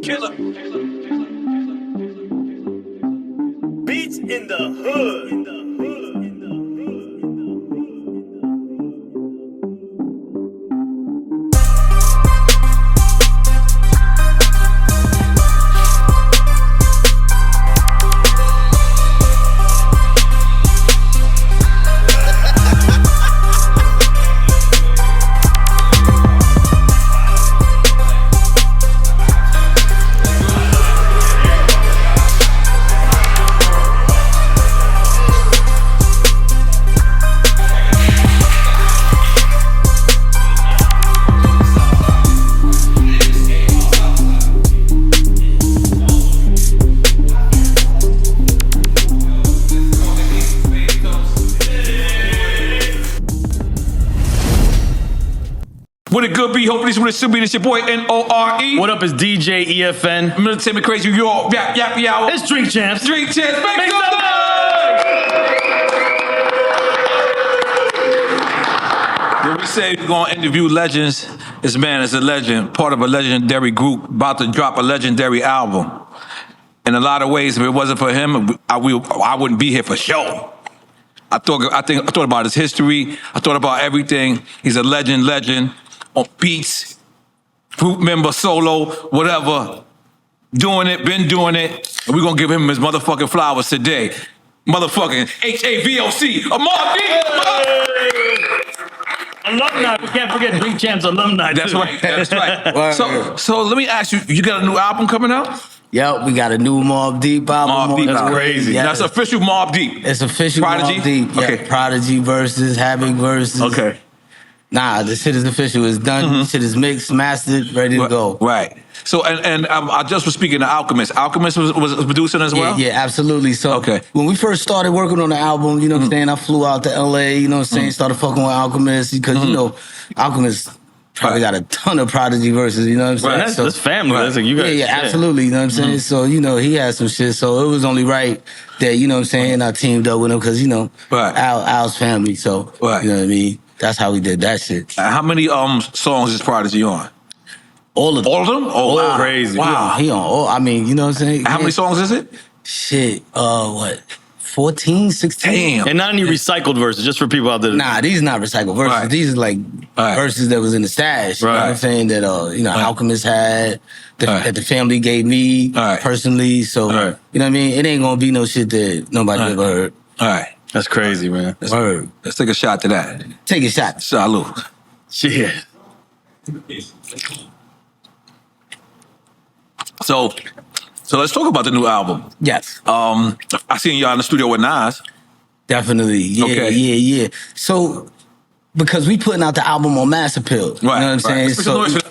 Killer. Beats in the hood. What it good be? Hopefully this would still be. This your boy N.O.R.E. What up? It's DJ EFN. I'm gonna take me crazy. You all yap yap yow. It's Drink Champs. Drink Champs. Make some noise! When we say we're gonna interview legends, this man is a legend, part of a legendary group, about to drop a legendary album. In a lot of ways, if it wasn't for him, I wouldn't be here for sure. I thought about his history. I thought about everything. He's a legend. On beats, group member, solo, whatever. Been doing it. And we're gonna give him his motherfucking flowers today. Motherfucking HAVOC, a Mobb Deep. Alumni, we can't forget Drink Champs alumni. That's right. So let me ask you, you got a new album coming out? Yep, we got a new Mobb Deep album. Mobb Deep, that's crazy. Yeah. That's official Mobb Deep. It's official Prodigy? Mobb Deep. Yeah. Okay. Prodigy versus Havoc versus. Okay. Nah, the shit is official. It's done. Mm-hmm. Shit is mixed, mastered, ready to go. Right. So, and I just was speaking to Alchemist. Alchemist was producing as well? Yeah, absolutely. So Okay. when we first started working on the album, you know what I'm saying, I flew out to LA, you know what I'm saying, started fucking with Alchemist because, you know, Alchemist probably got a ton of Prodigy verses, you know what I'm saying? Right. That's family. That's like you guys. Yeah, absolutely, you know what I'm saying? So, you know, he had some shit, so it was only right that, you know what I'm saying, I teamed up with him because, you know, Al's family, so, you know what I mean? That's how we did that shit. How many songs is Prodigy on? All of them. All of them? Oh, wow. Crazy. Wow. He on all, I mean, you know what I'm saying? How many songs is it? Shit, what, 14, 16? Damn. And not any recycled verses, just for people out there. Nah, these not recycled verses. Right. These are like verses that was in the stash. You know what I'm saying? That, you know, Alchemist had, that the family gave me personally. So, you know what I mean? It ain't gonna be no shit that nobody ever heard. All right. That's crazy, man. Let's take a shot to that. Take a shot. Salute. Shit. So let's talk about the new album. Yes. I seen y'all in the studio with Nas. Definitely. Yeah, Okay. yeah. So, because we putting out the album on Mass Appeal. Right. You know what I'm saying? Let's make some noise for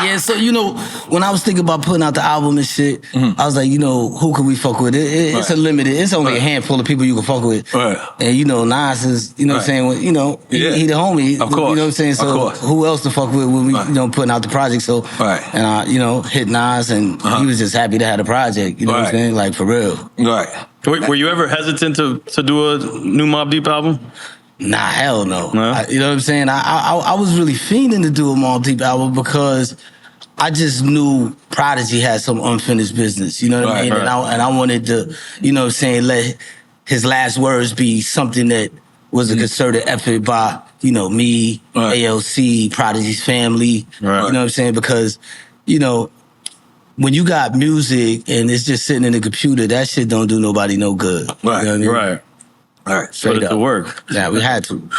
Yeah, so, you know, when I was thinking about putting out the album and shit, I was like, you know, who can we fuck with? It's a limited, it's only a handful of people you can fuck with. And, you know, Nas is, you know what I'm saying, well, you know, he the homie. Of course. You know what I'm saying? So who else to fuck with when we, you know, putting out the project? So, and I, you know, hit Nas and he was just happy to have the project. You know what I'm saying? Like, for real. Right. Were you ever hesitant to do a new Mobb Deep album? Nah, hell no. No? You know what I'm saying? I was really fiending to do a Mobb Deep album because I just knew Prodigy had some unfinished business. You know what I mean? And I wanted to, you know what I'm saying, let his last words be something that was a concerted effort by, you know, me, ALC, Prodigy's family. You know what I'm saying? Because, you know, when you got music and it's just sitting in the computer, that shit don't do nobody no good. You know what I mean? Right. All right. Straight up. To work. Yeah, we had to.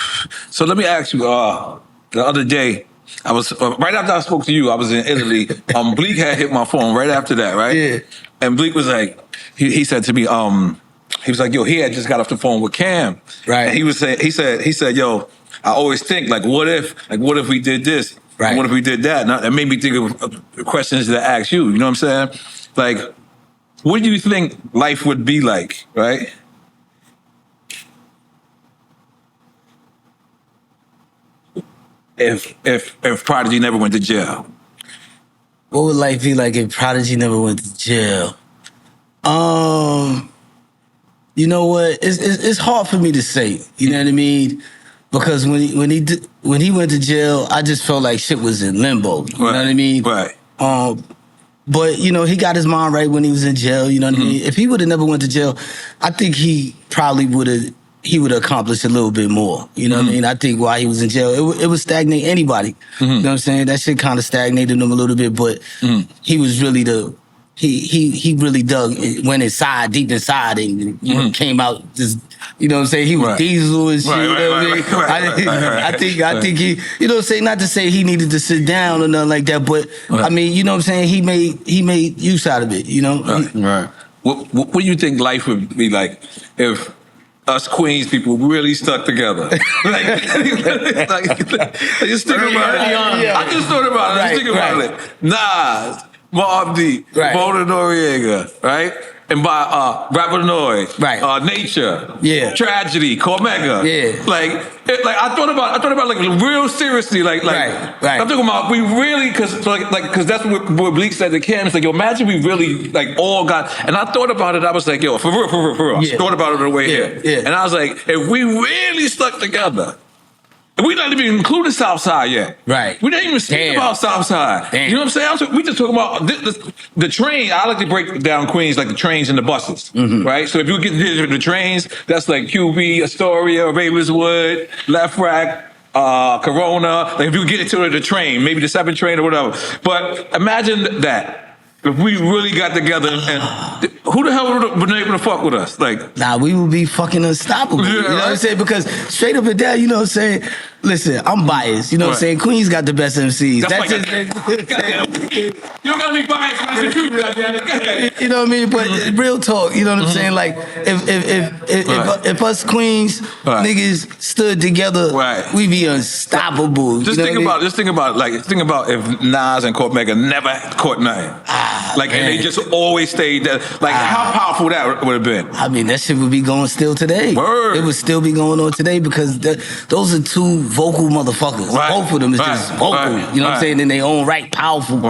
So let me ask you, the other day, I was, right after I spoke to you, I was in Italy. Bleak had hit my phone right after that, right? Yeah. And Bleak was like, he said to me, he was like, yo, he had just got off the phone with Cam. Right. And he said, yo, I always think, like, what if we did this? Right. What if we did that? And it made me think of questions to ask you, you know what I'm saying? Like, what do you think life would be like, right? If Prodigy never went to jail? What would life be like if Prodigy never went to jail? You know what? It's hard for me to say. You know what I mean? because when he went to jail, I just felt like shit was in limbo. You know what I mean? Right. But you know, he got his mind right when he was in jail. You know what I mean? If he would have never went to jail, I think he probably would have. He would have accomplished a little bit more. You know what I mean? I think while he was in jail, it would stagnate anybody. You know what I'm saying? That shit kind of stagnated him a little bit, but he was really he really went inside, deep inside, and came out just, you know what I'm saying? He was Diesel and shit. You know what I mean? I think he, you know what I'm saying? Not to say he needed to sit down or nothing like that, but I mean, you know what I'm saying? He made use out of it, you know? Right. What do you think life would be like if us Queens people really stuck together? Like just think about it. I just thought about it. Just think about it. Nas, Mobb Deep, N.O.R.E, right? And by Rapper N.O.R.E, Nature, Tragedy, Cormega, like I thought about like real seriously, like I'm talking about we really, because that's what Bleak said to Cam. It's like, yo, imagine we really like all got, and I thought about it. I was like, yo, for real. I thought about it on the way here, and I was like, if we really stuck together. We're not even including Southside yet. Right. We didn't even speak about Southside. You know what I'm saying? We just talking about the train. I like to break down Queens like the trains and the buses, right? So if you get to the trains, that's like QB, Astoria, Ravenswood, Left Rack, Corona. Like if you get into the train, maybe the 7 train or whatever. But imagine that. If we really got together, and who the hell would have been able to fuck with us? Like, we would be fucking unstoppable. You know what I'm saying? Because straight up and down, you know what I'm saying? Listen, I'm biased. You know what I'm saying? Queens got the best MCs. That's just you don't gotta be biased. That's the truth, goddamn. You know what I mean? But real talk, you know what I'm saying? Like, if us Queens niggas stood together, we be unstoppable. Just think about if Nas and Cormega never caught nothing. And they just always stayed there. Like, how powerful that would have been. I mean, that shit would be going still today. It would still be going on today because those are two vocal motherfuckers. Both of them is just vocal. You know what I'm saying? In their own right, powerful.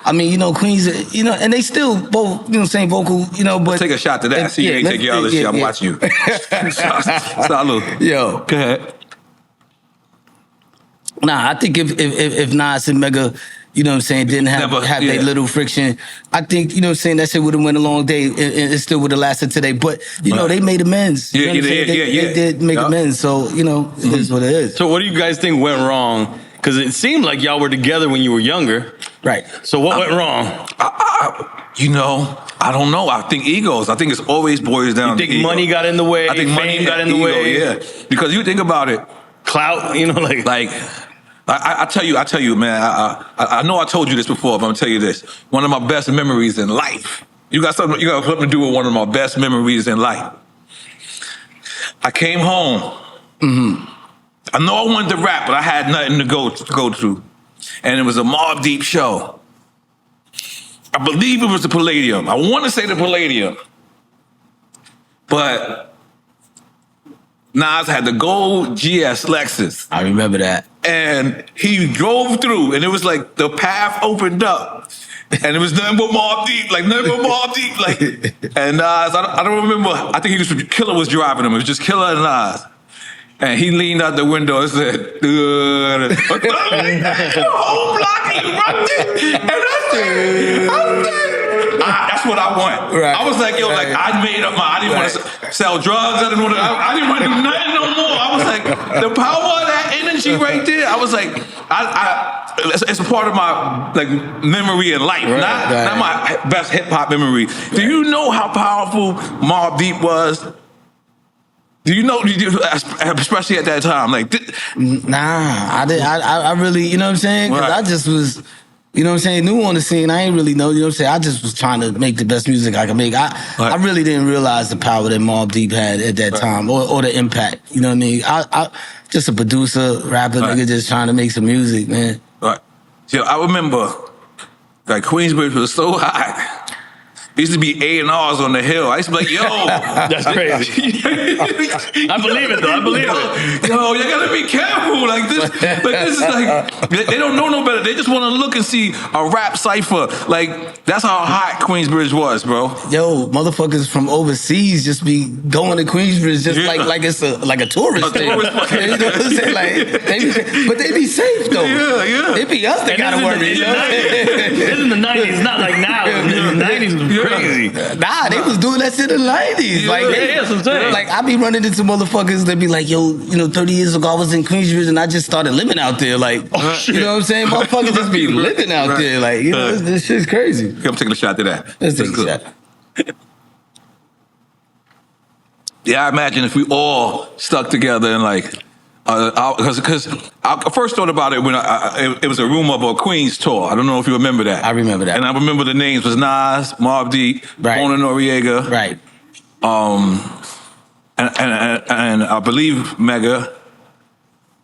I mean, you know, Queens, you know, and they still both, you know what I'm saying, vocal, you know, but... Let's take a shot to that. I see you ain't take your other shit. I'm watching you. Salud. Yo. Go ahead. Nah, I think if Nas and Mega, you know what I'm saying, didn't have their little friction, I think, you know what I'm saying, that shit would have went a long day and it still would have lasted today. But, you know, they made amends. They did make amends. So, you know, it is what it is. So what do you guys think went wrong? Because it seemed like y'all were together when you were younger. Right. So what went wrong? You know, I don't know. I think egos. I think it's always boils down to ego. You think money got in the way? I think fame got in the way? Yeah. Because you think about it. Clout, you know, like I tell you, man, I know I told you this before, but I'm gonna tell you this. One of my best memories in life. You got something to do with one of my best memories in life. I came home. I know I wanted to rap, but I had nothing to go to. And it was a Mobb Deep show. I believe it was the Palladium. I want to say the Palladium. But Nas had the gold GS Lexus. I remember that. And he drove through, and it was like the path opened up. And it was nothing but Mobb Deep, and Nas, I don't remember. I think Killer was driving him. It was just Killer and Nas. And he leaned out the window and said, the whole block erupted. And I said, that's what I want. Right. I was like, yo, I made up I didn't want to sell drugs. I didn't want to do nothing no more. I was like, the power of that energy right there. I was like, it's a part of my memory in life, not my best hip hop memory. Do you know how powerful Mobb Deep was? Do you know, especially at that time? Nah, I really, you know what I'm saying? Because I just was, you know what I'm saying, new on the scene. I ain't really know, you know what I'm saying? I just was trying to make the best music I could make. I really didn't realize the power that Mobb Deep had at that time or the impact, you know what I mean? I just a producer, rapper, nigga just trying to make some music, man. Right. So I remember, Queensbridge was so hot. used to be A&Rs on the hill. I used to be like, yo. That's crazy. I believe it, though. I believe it. Yo, you gotta be careful. Like this is like, they don't know no better. They just want to look and see a rap cipher. Like, that's how hot Queensbridge was, bro. Yo, motherfuckers from overseas just be going to Queensbridge just like it's a tourist thing. You know what I'm saying? Like, but they be safe though. Yeah. It be us that gotta worry. This is in the 90s, not like now. In the 90s was crazy. Nah, they was doing that shit in the 90s. Like, that's what I'm saying. Like, I be running into motherfuckers that be like, yo, 30 years ago I was in Queensbridge and I just started living out there. Like, you know what I'm saying? Motherfuckers just be living out there. Like, this shit's crazy. I'm taking a shot to that. Let's take a shot. Yeah, I imagine if we all stuck together and like, because I first thought about it when it was a rumor of a Queens tour. I don't know if you remember that. I remember that. And I remember the names was Nas, Mobb Deep, N.O.R.E. Right. And I believe Mega.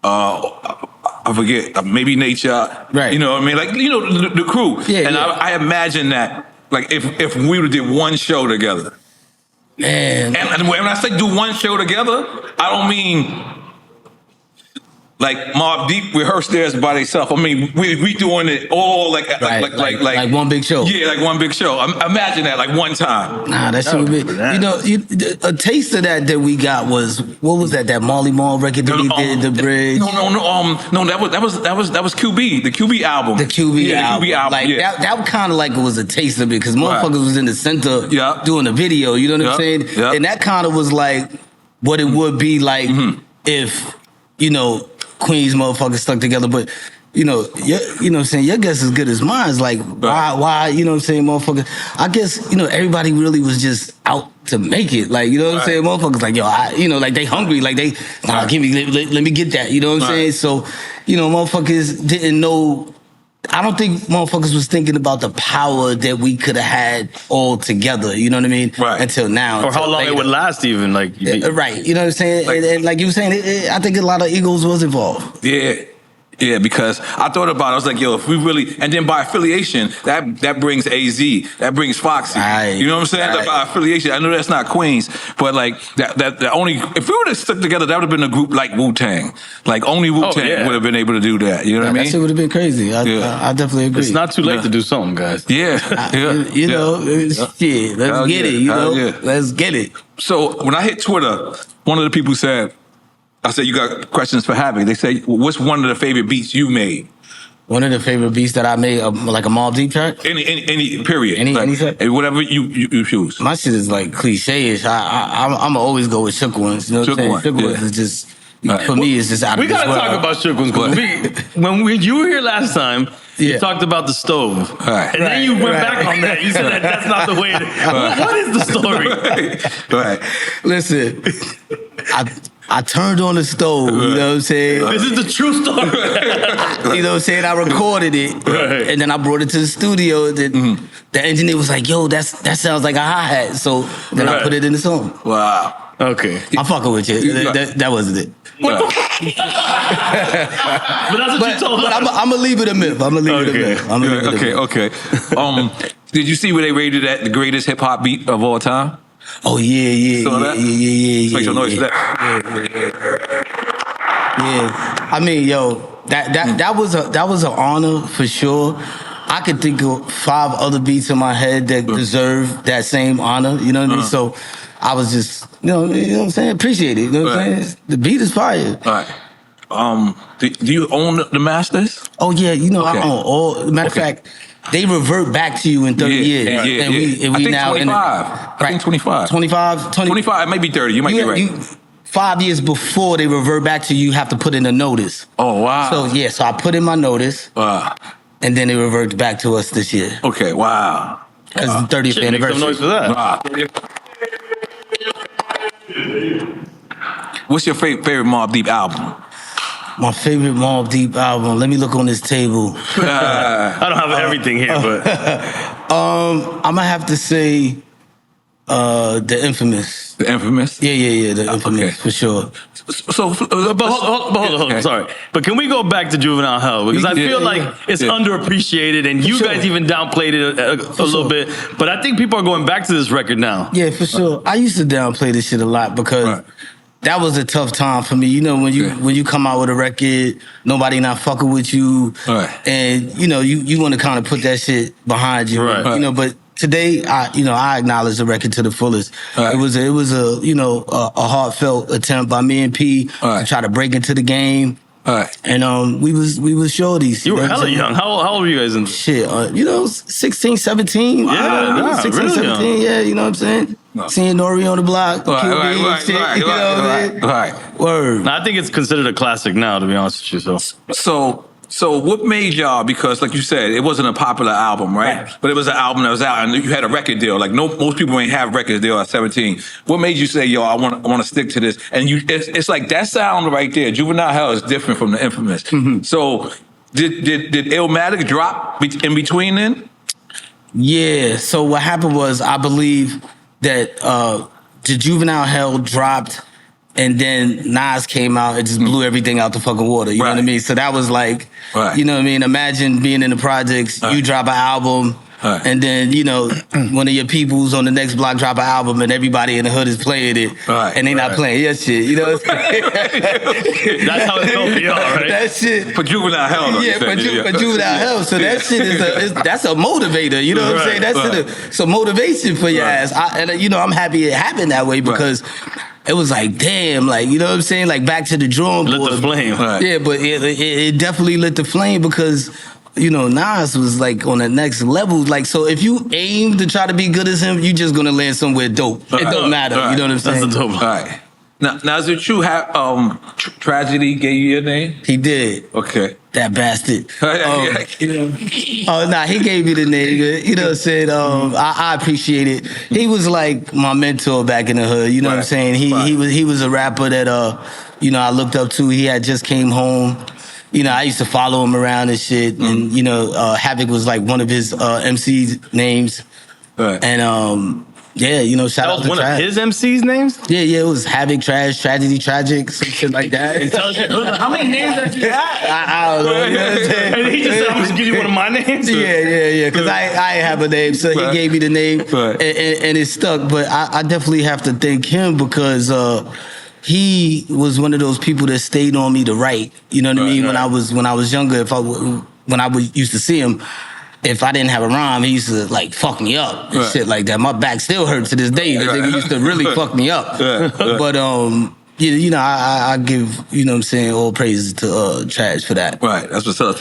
I forget, maybe Nature. Right. You know what I mean? Like, the crew. Yeah, and yeah. I imagine that, like, if we would did one show together. Man. And when I say do one show together, I don't mean like Mobb Deep rehearsed theirs by themselves. I mean, we doing it all like one big show. Yeah, like one big show. Imagine that, like one time. Nah, that shit would be. A taste of that we got was, what was that Marley Marl record that we did, The Bridge? No, that was QB, the QB album. The QB album. Like that kind of like was a taste of it because motherfuckers was in the center doing a video. You know what I'm saying? Yeah. And that kind of was like what it would be like if Queens motherfuckers stuck together, but you know what I'm saying, your guess is good as mine. It's like why, you know what I'm saying, motherfucker. I guess, everybody really was just out to make it. Like, you know what I'm saying? Motherfuckers like, yo, like they hungry, like they give me let me get that. You know what I'm saying? So, motherfuckers didn't know. I don't think motherfuckers was thinking about the power that we could have had all together, you know what I mean? Right. Until now. Or how long it would last even. Like, right, you know what I'm saying? And like you were saying, I think a lot of egos was involved. Yeah, because I thought about it. I was like, yo, if we really, and then by affiliation, that brings AZ, that brings Foxy. Right, you know what I'm saying? right. By affiliation, I know that's not Queens, but like that only, if we would have stuck together, that would have been a group like Wu-Tang. Like only Wu-Tang would have been able to do that. You know what I mean? That shit would have been crazy. I definitely agree. It's not too late to do something, guys. Yeah. Shit, let's get it. Let's get it. So when I hit Twitter, one of the people said, I said, you got questions for Havoc. They say, what's one of the favorite beats you made? One of the favorite beats that I made, like a Mobb Deep track? Any period. Any track? Whatever you choose. My shit is like cliche-ish. I'm always go with Shook Ones. You know what I'm saying? Shook Ones is just, for me, it's just out of this world. We gotta talk about Shook Ones, because when you were here last time, you talked about the stove. And then you went back on that. You said that's not the way. What is the story? Right. Listen, I turned on the stove, you know what I'm saying? This is the true story. You know what I'm saying? I recorded it, and then I brought it to the studio. The engineer was like, yo, that sounds like a hi-hat. So then I put it in the song. Wow. Okay. I'm fucking with you. That wasn't it. But that's what you told us. But I'm going to leave it a myth. Okay. Did you see where they rated at the greatest hip-hop beat of all time? Oh, yeah. Make some noise for that. Yeah. I mean, yo, that was an honor for sure. I could think of 5 other beats in my head that deserve that same honor. You know what I mean? So I was just, you know what I'm saying? Appreciate it. You know what I'm saying? The beat is fire. All right. Do you own the masters? Oh yeah, I own all. Matter of fact, they revert back to you in 30 years. And we I think now 25. I think 25. 25, maybe 30. You might be right. 5 years before they revert back to you, have to put in a notice. Oh wow. So I put in my notice. And then they revert back to us this year. Okay, wow. Because the 30th anniversary. Make some noise for that. What's your favorite Mobb Deep album? My favorite Mobb Deep album. Let me look on this table. I don't have everything here, but I'm gonna have to say The Infamous. The Infamous? Yeah, the Infamous, for sure. So, but hold on, sorry. But can we go back to Juvenile Hell? Because I feel like it's underappreciated, and you guys even downplayed it a little bit. But I think people are going back to this record now. Yeah, for sure. I used to downplay this shit a lot because that was a tough time for me. You know, when you come out with a record, nobody not fucking with you, and you know you want to kind of put that shit behind you. You know, but today, I acknowledge the record to the fullest. It was a heartfelt attempt by me and P to try to break into the game. And we was shorties. You were hella young. How old were you guys? Shit, 16, 17. Yeah, 16, really 17. Young. Yeah, you know what I'm saying? Seeing N.O.R.E on the block, right. Word. Now, I think it's considered a classic now, to be honest with you. So what made y'all, because like you said, it wasn't a popular album, right? But it was an album that was out and you had a record deal. Like most people ain't have record deal at 17. What made you say, yo, I want to stick to this? And it's like that sound right there, Juvenile Hell is different from the Infamous. So did Illmatic drop in between then? Yeah, so what happened was I believe that the Juvenile Hell dropped and then Nas came out and just blew everything out the fucking water. You know what I mean? So that was like, you know what I mean? Imagine being in the projects, you drop an album, and then, you know, one of your peoples on the next block drop an album and everybody in the hood is playing it, and they not playing your shit. You know what I'm saying? That's how it felt for y'all, right? That shit. For Juvenile Hell. Though, for Juvenile Hell. So that shit that's a motivator. You know what I'm saying? That's a motivation for your ass. I'm happy it happened that way because it was like, damn, like, you know what I'm saying? Like, back to the drawing board. Lit the flame. Yeah, but it definitely lit the flame because, you know, Nas was like on the next level. Like, so if you aim to try to be good as him, you just gonna land somewhere dope. It don't matter. You know what I'm saying? That's the dope. All right. Now, is it true Tragedy gave you your name? He did. Okay. That bastard. He gave me the name. You know what I'm saying? I appreciate it. He was like my mentor back in the hood. You know what I'm saying? He was a rapper that I looked up to. He had just came home. You know, I used to follow him around and shit. And Havoc was like one of his MC names. And shout out to That was one of his MC's names? Yeah, it was Havoc, Trash, Tragedy, Tragic, some shit like that. How many names did you have? I don't know. You know what I'm saying? And he just said, I'm just giving you one of my names? Yeah, because I have a name, so he gave me the name, and it stuck. But I definitely have to thank him because he was one of those people that stayed on me to write. You know what I mean? When I was younger, when I used to see him, if I didn't have a rhyme, he used to like fuck me up and shit like that. My back still hurts to this day. The nigga used to really fuck me up. But I give, you know what I'm saying, all praises to Trash for that. Right, that's what's up.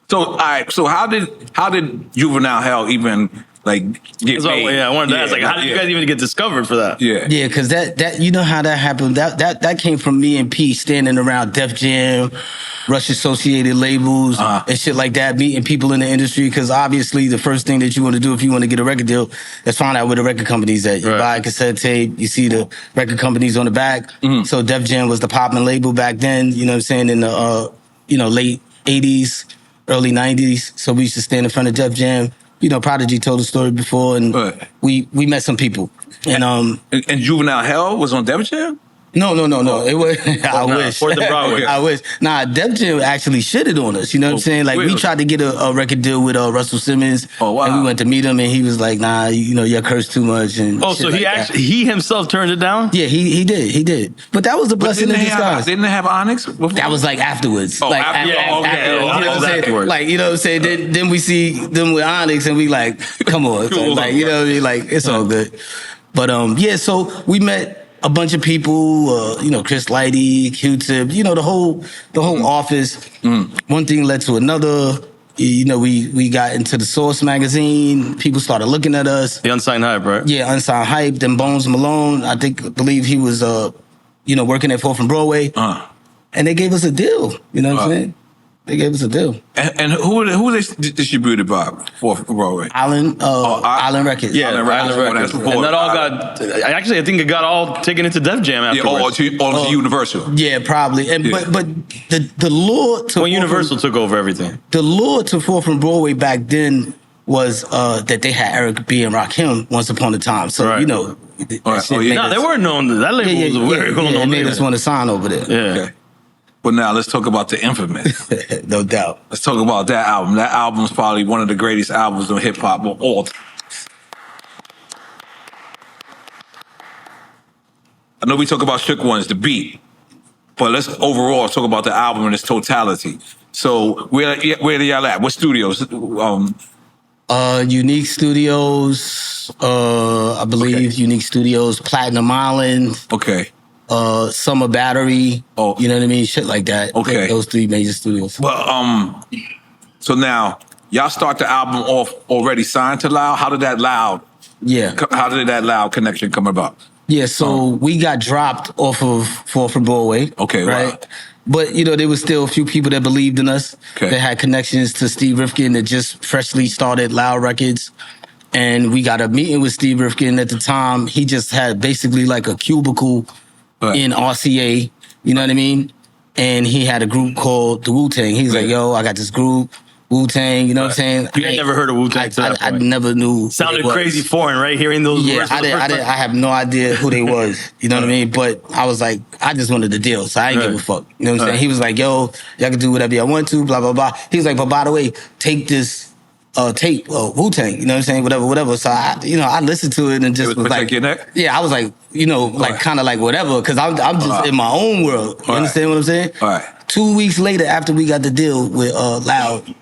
So, all right. So, how did Juvenile Hell even get made? I wanted to ask, how did you guys even get discovered for that? Yeah, because that you know how that happened. That came from me and P standing around Def Jam, Rush Associated labels, and shit like that, meeting people in the industry. Because obviously, the first thing that you want to do if you want to get a record deal is find out where the record company's at. You buy a cassette tape, you see the record companies on the back. So Def Jam was the popping label back then. You know what I'm saying, in the late '80s. Early 90s, so we used to stand in front of Def Jam. You know, Prodigy told the story before, and we met some people. And Juvenile Hell was on Def Jam? No. It was. I wish. I wish. Nah, Def Jam actually shitted on us. You know what I'm saying? Like, we tried to get a record deal with Russell Simmons. Oh, wow. And we went to meet him, and he was like, "Nah, you curse too much." And so he himself turned it down? Yeah, he did. But that was a blessing in disguise. Didn't they have Onyx before? That was like afterwards. Oh, like afterwards. You know what I'm saying? Afterwards. Like, you know what I'm saying? Then we see them with Onyx, and we like, come on, like, you know what I mean? Like, it's all good. But so we met a bunch of people, Chris Lighty, Q-Tip, the whole office. One thing led to another. We got into the Source magazine. People started looking at us. The Unsigned Hype, right? Yeah, Unsigned Hype. Then Bones Malone, believe he was, working at 4th and Broadway. And they gave us a deal. You know what I'm saying? They gave us a deal. And who they distributed by? 4th and Broadway? Island Records. Yeah, Island Records. And that all got, I think it got all taken into Def Jam afterwards. All to Universal. Yeah, probably. And but the lure to when Universal took over everything. The lure to 4th and Broadway back then was that they had Eric B and Rakim once upon a time. So Right. you know, No, they weren't known. That label was a very well known it made label. us want to sign over there. Yeah. Okay. But now let's talk about the Infamous. No doubt. Let's talk about that album. That album's probably one of the greatest albums of hip hop of all time. I know we talk about Shook Ones, the beat, but let's overall talk about the album in its totality. So where are y'all at? What studios? Unique Studios, I believe. Okay. Unique Studios, Platinum Island, Okay. Summer Battery. Oh. You know what I mean? Shit like that. Okay. Those 3 major studios. Well, so now y'all start the album off already signed to Loud. How did that Loud connection come about? Yeah, so we got dropped off of 4th and Broadway. Okay, right. wow. But, you know, there was still a few people that believed in us. Okay. That had connections to Steve Rifkin that just freshly started Loud Records. And we got a meeting with Steve Rifkin at the time. He just had basically like a cubicle Right. in RCA. You know what I mean? And he had a group called the Wu-Tang. He's like, yo, I got this group, Wu-Tang, you know what I'm saying? You had never heard of Wu-Tang to that I point. never knew. Sounded who it was. crazy foreign, right? Hearing those Yeah, words. I have no idea who they was. You know what I mean? But I was like, I just wanted the deal, so I didn't give a fuck. You know what I'm saying? He was like, yo, y'all can do whatever y'all want to, blah, blah, blah. He was like, but by the way, take this tape, Wu-Tang, you know what I'm saying? Whatever. So I listened to it and just was Protect like, Your Neck? yeah, I was like, like kind of like whatever, because I'm just in my own world. You understand what I'm saying? All right. 2 weeks later, after we got the deal with Loud,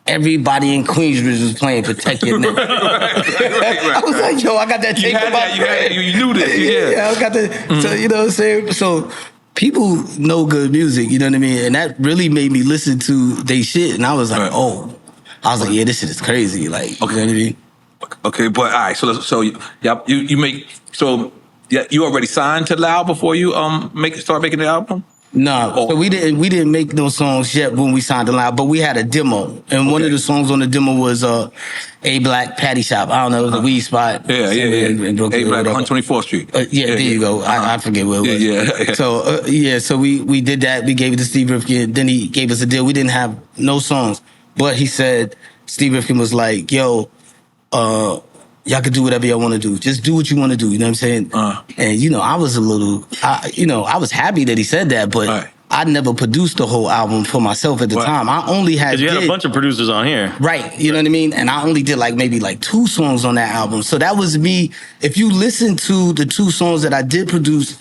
everybody in Queensbridge was playing Protect Your Neck. I was like, yo, I got that tape in my brain. You knew this. Yeah. I got the. So you know what I'm saying. So people know good music. You know what I mean, and that really made me listen to they shit. And I was like, oh, I was like, yeah, this shit is crazy. Like, you know what I mean. Okay, but all right. So you make you already signed to Loud before you start making the album. No, so we didn't make no songs yet when we signed the Loud, but we had a demo, and one of the songs on the demo was A Black Patty Shop. I don't know, it was a weed spot. Yeah. In Brooklyn, A Black 124th Street. There you go. I forget what it was. Yeah. So we did that. We gave it to Steve Rifkin. Then he gave us a deal. We didn't have no songs, but he said Steve Rifkin was like, "Yo, y'all can do whatever y'all want to do. Just do what you want to do." You know what I'm saying? And I was I was happy that he said that, but I never produced the whole album for myself at the time. I only had. Because you had a bunch of producers on here. Right. You know what I mean? And I only did maybe 2 songs on that album. So that was me. If you listen to the 2 songs that I did produce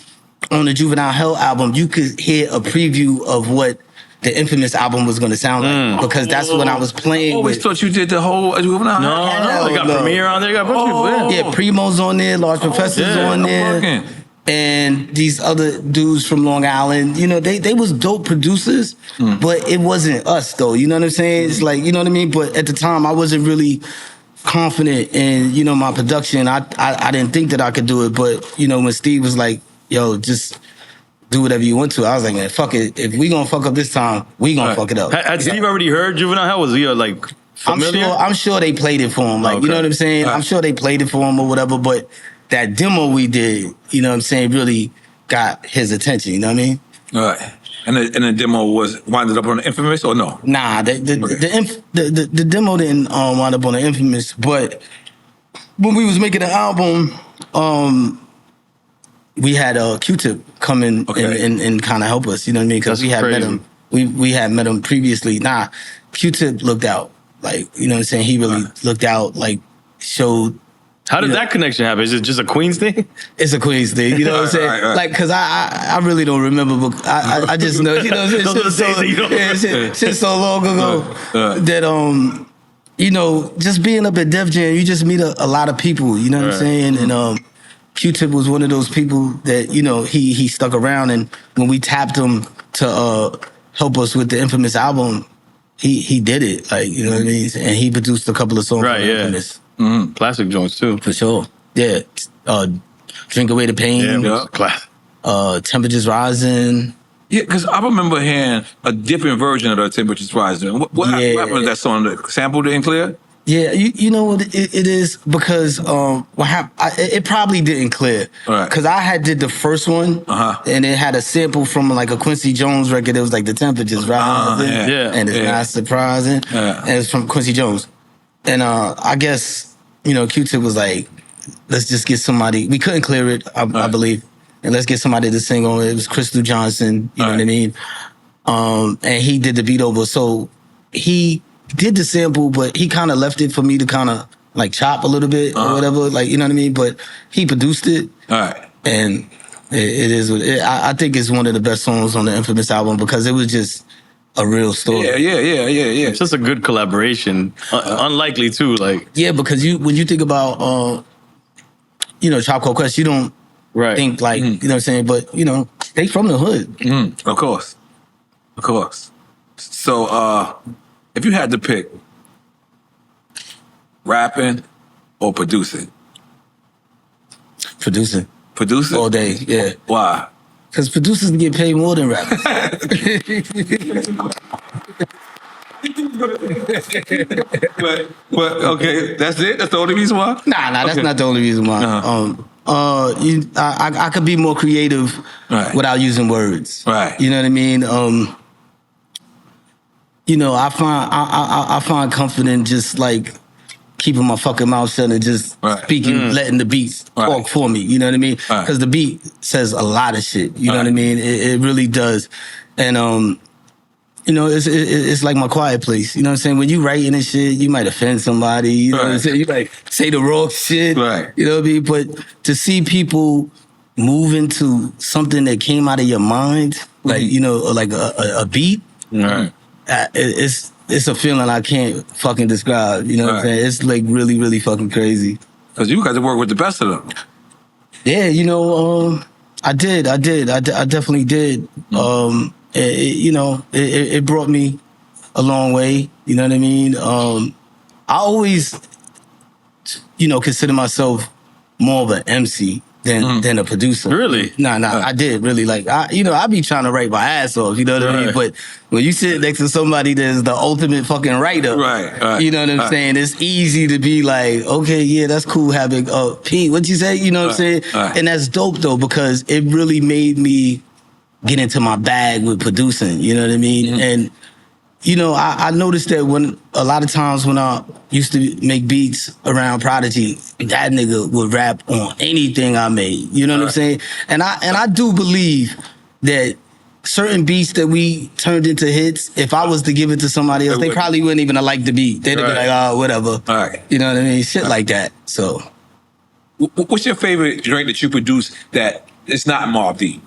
on the Juvenile Hell album, you could hear a preview of what the Infamous album was going to sound like, because that's when I was playing. I always thought you did the whole Juvenile. No, they got Premier on there. They got a bunch of people. Yeah, Primo's on there, Large Professor's on there. And these other dudes from Long Island, they was dope producers, but it wasn't us though. You know what I'm saying? It's like, you know what I mean? But at the time, I wasn't really confident in, my production. I didn't think that I could do it. But, when Steve was like, yo, just do whatever you want to, I was like, man, fuck it. If we gonna fuck up this time, we gonna fuck it up. Had Steve already heard Juvenile Hell? Was he familiar? I'm sure they played it for him. You know what I'm saying? I'm sure they played it for him or whatever, but that demo we did, you know what I'm saying, really got his attention, you know what I mean? All right. And the demo winded up on the Infamous or no? Nah, the demo didn't wind up on the Infamous, but when we was making the album, we had Q-Tip come in and kind of help us, you know what I mean? Because we had met him. We had met him previously. Nah, Q-Tip looked out. You know what I'm saying? He really looked out, showed. How did that connection happen? Is it just a Queens thing? It's a Queens thing, you know what I'm saying? Right. Because I really don't remember, but I just know, you know what I'm saying? Shit so long ago that, just being up at Def Jam, you just meet a lot of people, you know what I'm saying? And Q-Tip was one of those people that, he stuck around, and when we tapped him to help us with the Infamous album, he did it, you know what I mean? And he produced a couple of songs for Infamous. Mm-hmm. Classic joints too. For sure. Yeah. Drink Away the Pain. Yeah. Classic. Temperatures Rising. Yeah, because I remember hearing a different version of the Temperatures Rising. What happened with that song? The sample didn't clear? Yeah, you know what it is, because what happened? It probably didn't clear, because I did the first one, and it had a sample from a Quincy Jones record. It was the Temperatures Rising, and it's not surprising, and it's from Quincy Jones. And I guess, Q-Tip was like, let's just get somebody. We couldn't clear it, I believe. And let's get somebody to sing on it. It was Crystal Johnson, you know what I mean? And he did the beat over. So he did the sample, but he kind of left it for me to kind of like chop a little bit or whatever. Like, you know what I mean? But he produced it. All right. And it is. I think it's one of the best songs on the Infamous album because it was just a real story. Yeah. It's just a good collaboration. Unlikely too. Like because when you think about Tribe Called Quest, you don't think like you know what I'm saying. But they from the hood. Of course. So if you had to pick rapping or producing, Producing all day. Yeah. Why? Because producers get paid more than rappers. but okay, that's it. That's the only reason why. Nah, that's not the only reason why. I could be more creative without using words. Right. You know what I mean? I find comfort in just like keeping my fucking mouth shut and just speaking, letting the beats talk for me. You know what I mean? Because the beat says a lot of shit. You know what I mean? It really does. And it's like my quiet place. You know what I'm saying? When you writing and shit, you might offend somebody. You know what I'm saying? You might say the wrong shit. Right. You know what I mean? But to see people move into something that came out of your mind, like like a beat, it's a feeling I can't fucking describe. You know what I'm saying? It's like really, really fucking crazy. Because you got to work with the best of them. Yeah, I did. I definitely did. It brought me a long way. You know what I mean? I always, consider myself more of an MC than a producer. Really? Nah, I did really. Like, I be trying to write my ass off, you know what I mean? But when you sit next to somebody that's the ultimate fucking writer, you know what I'm saying? It's easy to be like, okay, yeah, that's cool, Havoc. Pete, what'd you say? You know what I'm saying? And that's dope, though, because it really made me get into my bag with producing, you know what I mean? And, I noticed that when a lot of times when I used to make beats around Prodigy, that nigga would rap on anything I made. You know what I'm saying? And I do believe that certain beats that we turned into hits, if I was to give it to somebody else, they probably wouldn't even have liked the beat. They'd be like, oh, whatever. You know what I mean? Shit like that. So, what's your favorite joint that you produce that it's not Mobb Deep?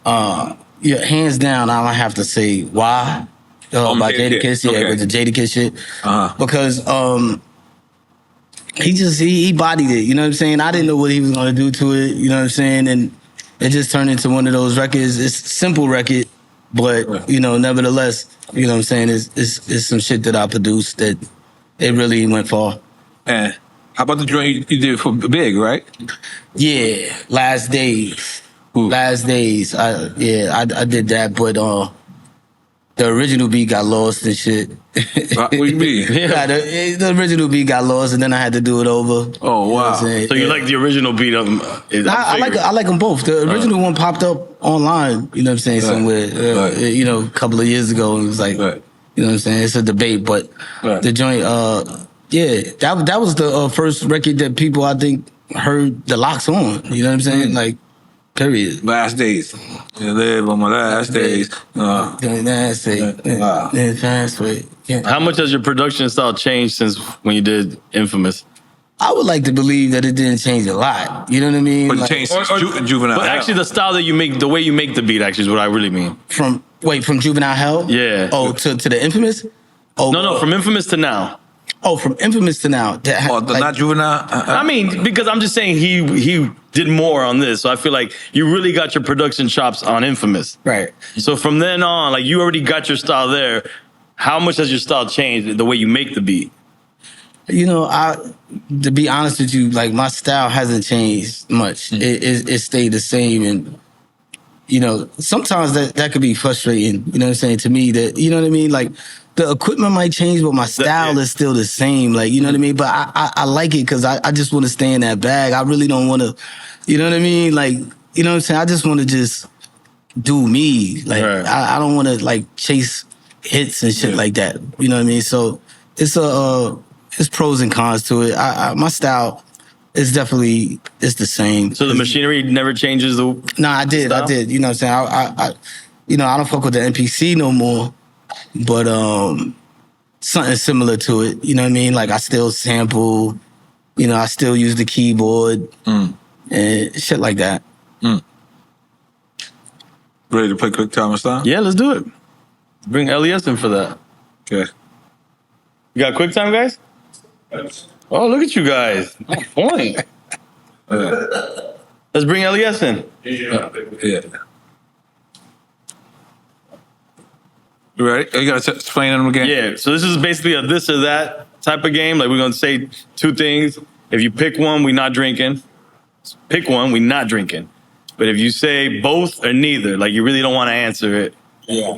Yeah, hands down, I have to say Why. By Jadakiss, with the Jadakiss shit. Because he bodied it, you know what I'm saying? I didn't know what he was gonna do to it, you know what I'm saying? And it just turned into one of those records. It's a simple record, but nevertheless, you know what I'm saying, it's some shit that I produced that it really went far. And how about the joint you did for Big, right? Yeah, Last Days. Ooh. Last Days. I did that, but the original beat got lost and shit. What do you mean? The original beat got lost, and then I had to do it over. Oh wow! So you like the original beat of them? I like them both. The original one popped up online. You know what I'm saying? Somewhere. A couple of years ago, it was like, you know what I'm saying? It's a debate, but the joint. That was the first record that people I think heard the locks on. You know what I'm saying? Like. Period. Last Days. You live on my last days. Last days. How much has your production style changed since when you did Infamous? I would like to believe that it didn't change a lot. You know what I mean? But it changed Juvenile But Hell. actually, the style that you make, the way you make the beat, actually, is what I really mean. From Juvenile Hell? Yeah. Oh, to the Infamous? Oh, No, from Infamous to now. Oh, from Infamous to now. Not Juvenile? I mean, because I'm just saying he did more on this. So I feel like you really got your production chops on Infamous. Right. So from then on, like you already got your style there. How much has your style changed, the way you make the beat? To be honest with you, like my style hasn't changed much. It stayed the same. And, sometimes that could be frustrating, you know what I'm saying, to me that, you know what I mean? Like, the equipment might change, but my style is still the same. Like, you know what I mean? But I like it because I just want to stay in that bag. I really don't want to, you know what I mean? Like, you know what I'm saying? I just want to just do me. Like, I don't want to, like, chase hits and shit like that. You know what I mean? So it's There's pros and cons to it. My style is definitely the same. So the machinery never changes the. No, I did. You know what I'm saying? I don't fuck with the MPC no more, but something similar to it. You know what I mean? Like I still sample. I still use the keyboard and shit like that. Ready to play Quick Time and Style? Yeah, let's do it. Bring LES in for that. Okay. You got Quick Time, guys? Oh, look at you guys. On point. Let's bring LES in. Yeah. You ready? You gotta explain them again? Yeah, so this is basically a this or that type of game. Like we're gonna say two things. If you pick one, we're not drinking. Pick one, we're not drinking. But if you say both or neither, like you really don't want to answer it,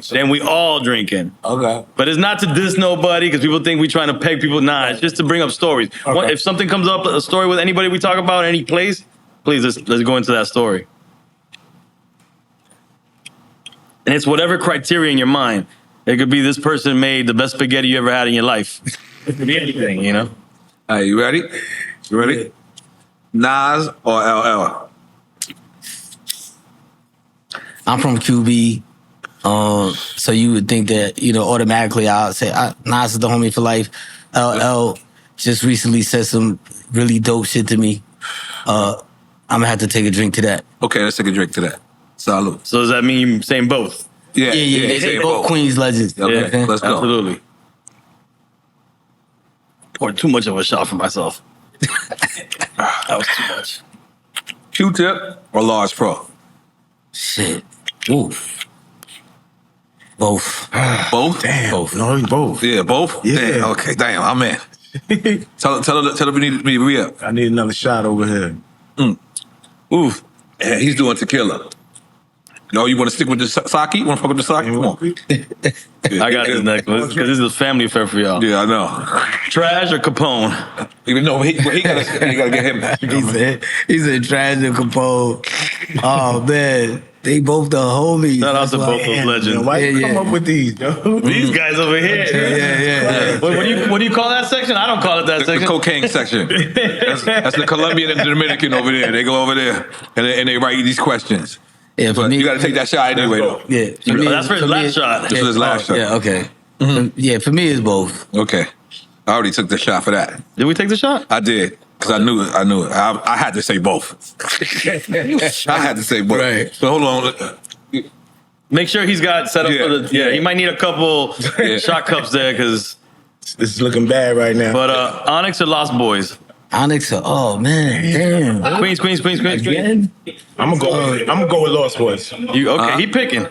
then we all drinking. Okay. But it's not to diss nobody because people think we trying to peg people. Nah, it's just to bring up stories. Okay. If something comes up, a story with anybody we talk about, any place, please let's go into that story. And it's whatever criteria in your mind. It could be this person made the best spaghetti you ever had in your life. It could be anything, you know? All right, you ready? You ready? Nas or LL? I'm from QB, so you would think that automatically I'll say Nas is the homie for life. LL just recently said some really dope shit to me. I'm gonna have to take a drink to that. Okay, let's take a drink to that. Salud. So does that mean you're saying both? Yeah. They both Queens legends. Okay, let's go. Absolutely. Poured too much of a shot for myself. That was too much. Q-Tip or Large Pro? Shit. Ooh. Both. Both? Damn. Both. No, both. Yeah, both? Yeah. Damn, okay, damn, I'm in. Tell them we need me to re-up. I need another shot over here. Oof. Yeah, he's doing tequila. No, you want to stick with the sake? You want to fuck with the sake? Come on. I got this next one because this is a family affair for y'all. Yeah, I know. Trash or Capone? Even though he gotta get him. He's a tragic Capone. Oh man, they both the homies. Shout out to both those legends. Why you come up with these, yo? These guys over here. Yeah. What do you call that section? I don't call it that The section. cocaine section. That's the Colombian and the Dominican over there. They go over there and they write you these questions. Yeah, for But me, you got to take that shot anyway, though. Yeah, That's for his last shot. This was his last shot. Yeah, okay. Yeah, for me it's both. Okay. I already took the shot for that. Did we take the shot? I did. Because I knew it. I had to say both. I had to say both. Right. So hold on. Make sure he's got set up for the. Yeah, he might need a couple shot cups there because. This is looking bad right now. But Onyx or Lost Boys? Onyx, oh man, damn. Queens. Again? I'm gonna go with Lost Boys. You okay? He picking.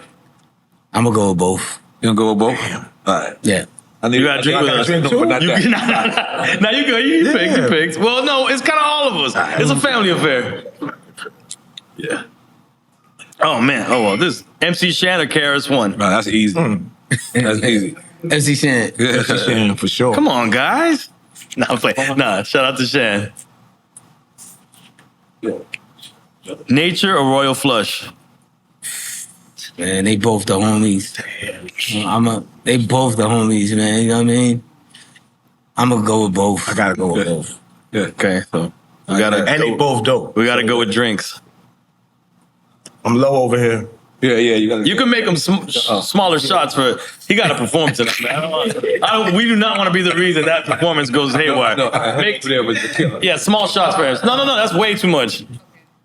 I'm gonna go with both. You gonna go with both? All right. Yeah. You gotta drink with us. drink too? But not that. Now you go. You picked. You picked. Well, no, it's kind of all of us. It's a family affair. Yeah. Oh man. Oh well. This MC Shan or KRS One. No, that's easy. That's easy. MC Shan. Yeah, for sure. Come on, guys. Nah, I'm playing. Nah, shout out to Shan. Nature or Royal Flush? Man, they both the homies. They both the homies, man. You know what I mean? I'm gonna go with both. I gotta go with both. Yeah. Okay, so we gotta And they both dope. we gotta go with drinks. I'm low over here. Yeah. You got. You can make them smaller shots for. He got to perform tonight, man. We do not want to be the reason that performance goes haywire. No, I Make- there with the killer. yeah, small shots for him. No, that's way too much.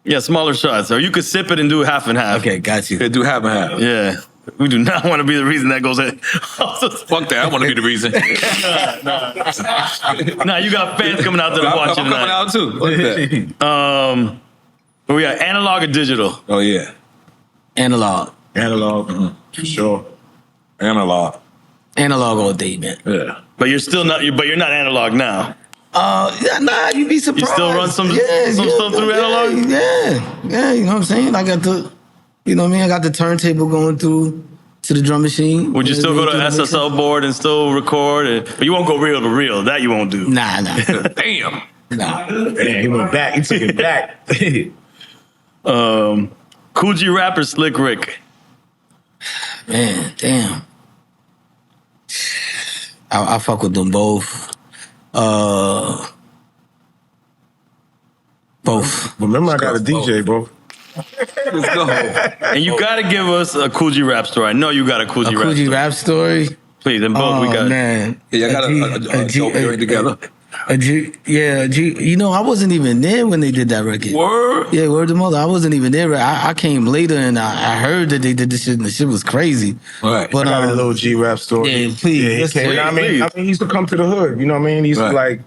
Yeah, smaller shots. Or you could sip it and do half and half. Okay, got you. Yeah, do half and half. Yeah. We do not want to be the reason that goes in. Fuck that. I want to be the reason. Nah, you got fans coming out there to I'm watch you coming tonight. out too. Fuck that. But we got analog or digital? Oh yeah. Analog. Analog, for sure. Analog. Analog all day, man. Yeah. But you're still not. But you're not analog now. Yeah, nah, you'd be surprised. You still run some stuff through analog? Yeah, you know what I'm saying? I got the, you know what I mean? I got the turntable going through to the drum machine. Would you still go to SSL board and still record? But you won't go reel to reel. That you won't do. Nah. Damn. Nah. Damn, he went back. He took it back. Cool G Rap or Slick Rick? Man, damn. I fuck with them both. Both. Remember, I got a DJ, bro. Let's go. And you got to give us a Cool G rap story. I know you got a Cool G A rap Cool G story. rap story. Please, then both we got. Man. Yeah, I got a dope joint together. You know, I wasn't even there when they did that record. Word? Yeah, word to mother. I wasn't even there. I came later and I heard that they did this shit and the shit was crazy. Right. But I got a little G rap story. Yeah, please. Yeah, he Let's came, hear it. I mean, he used to come to the hood. You know what I mean? He used to like.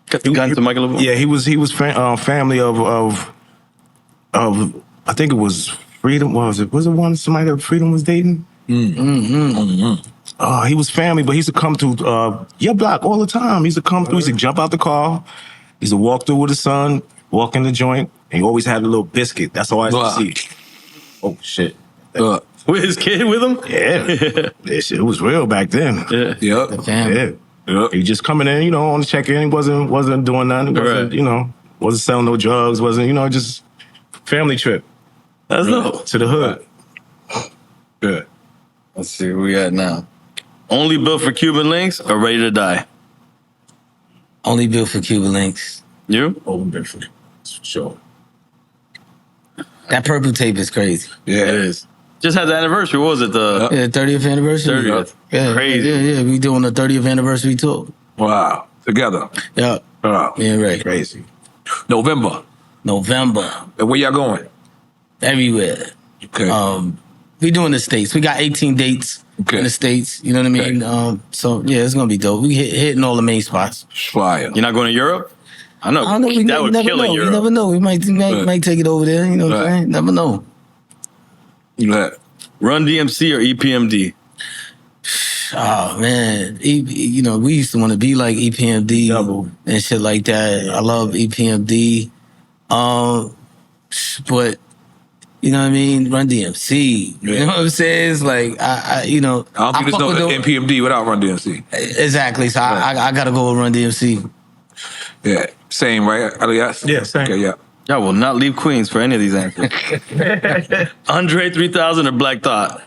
Cut the gun to Michael LeBron. Yeah, he was family of I think it was Freedom. What was it? Was it somebody that Freedom was dating? He was family, but he used to come through your block all the time. He used to come through. He used to jump out the car. He used to walk through with his son, walk in the joint, and he always had a little biscuit. That's all I used to see. Oh shit! With his kid with him? Yeah, that shit was real back then. Yeah. Yep. The family. Yeah, he just coming in, on the check-in. He wasn't doing nothing. He wasn't, wasn't selling no drugs. Wasn't, just family trip. That's dope. To the hood. Yeah. Let's see where we at now. Only built for Cuban links or ready to die? Only built for Cuban links. You? Oh, for sure. That purple tape is crazy. Yeah. It is. Just had the anniversary. What was it? The Yeah, 30th anniversary. 30th. Yeah, Crazy. Yeah. We doing the 30th anniversary tour. Wow. Together. Yeah. Wow. Yeah, right. Crazy. November. November. And where y'all going? Everywhere. Okay. We doing the States. We got 18 dates in the States. You know what I mean? So, yeah, it's going to be dope. We hitting all the main spots. Fire. You're not going to Europe? I know. I don't know. We that would never kill know. in We Europe. never know. We might take it over there. You know what I'm saying? Never know. Yeah. Run DMC or EPMD? Oh, man. We used to want to be like EPMD and shit like that. I love EPMD. But, you know what I mean? Run DMC. You know what I'm saying? It's like, I don't think there's no NPMD without Run DMC. Exactly. So I got to go with Run DMC. Yeah. Same, right? Yes? Yeah, same. Okay, yeah. Y'all will not leave Queens for any of these answers. Andre 3000 or Black Thought?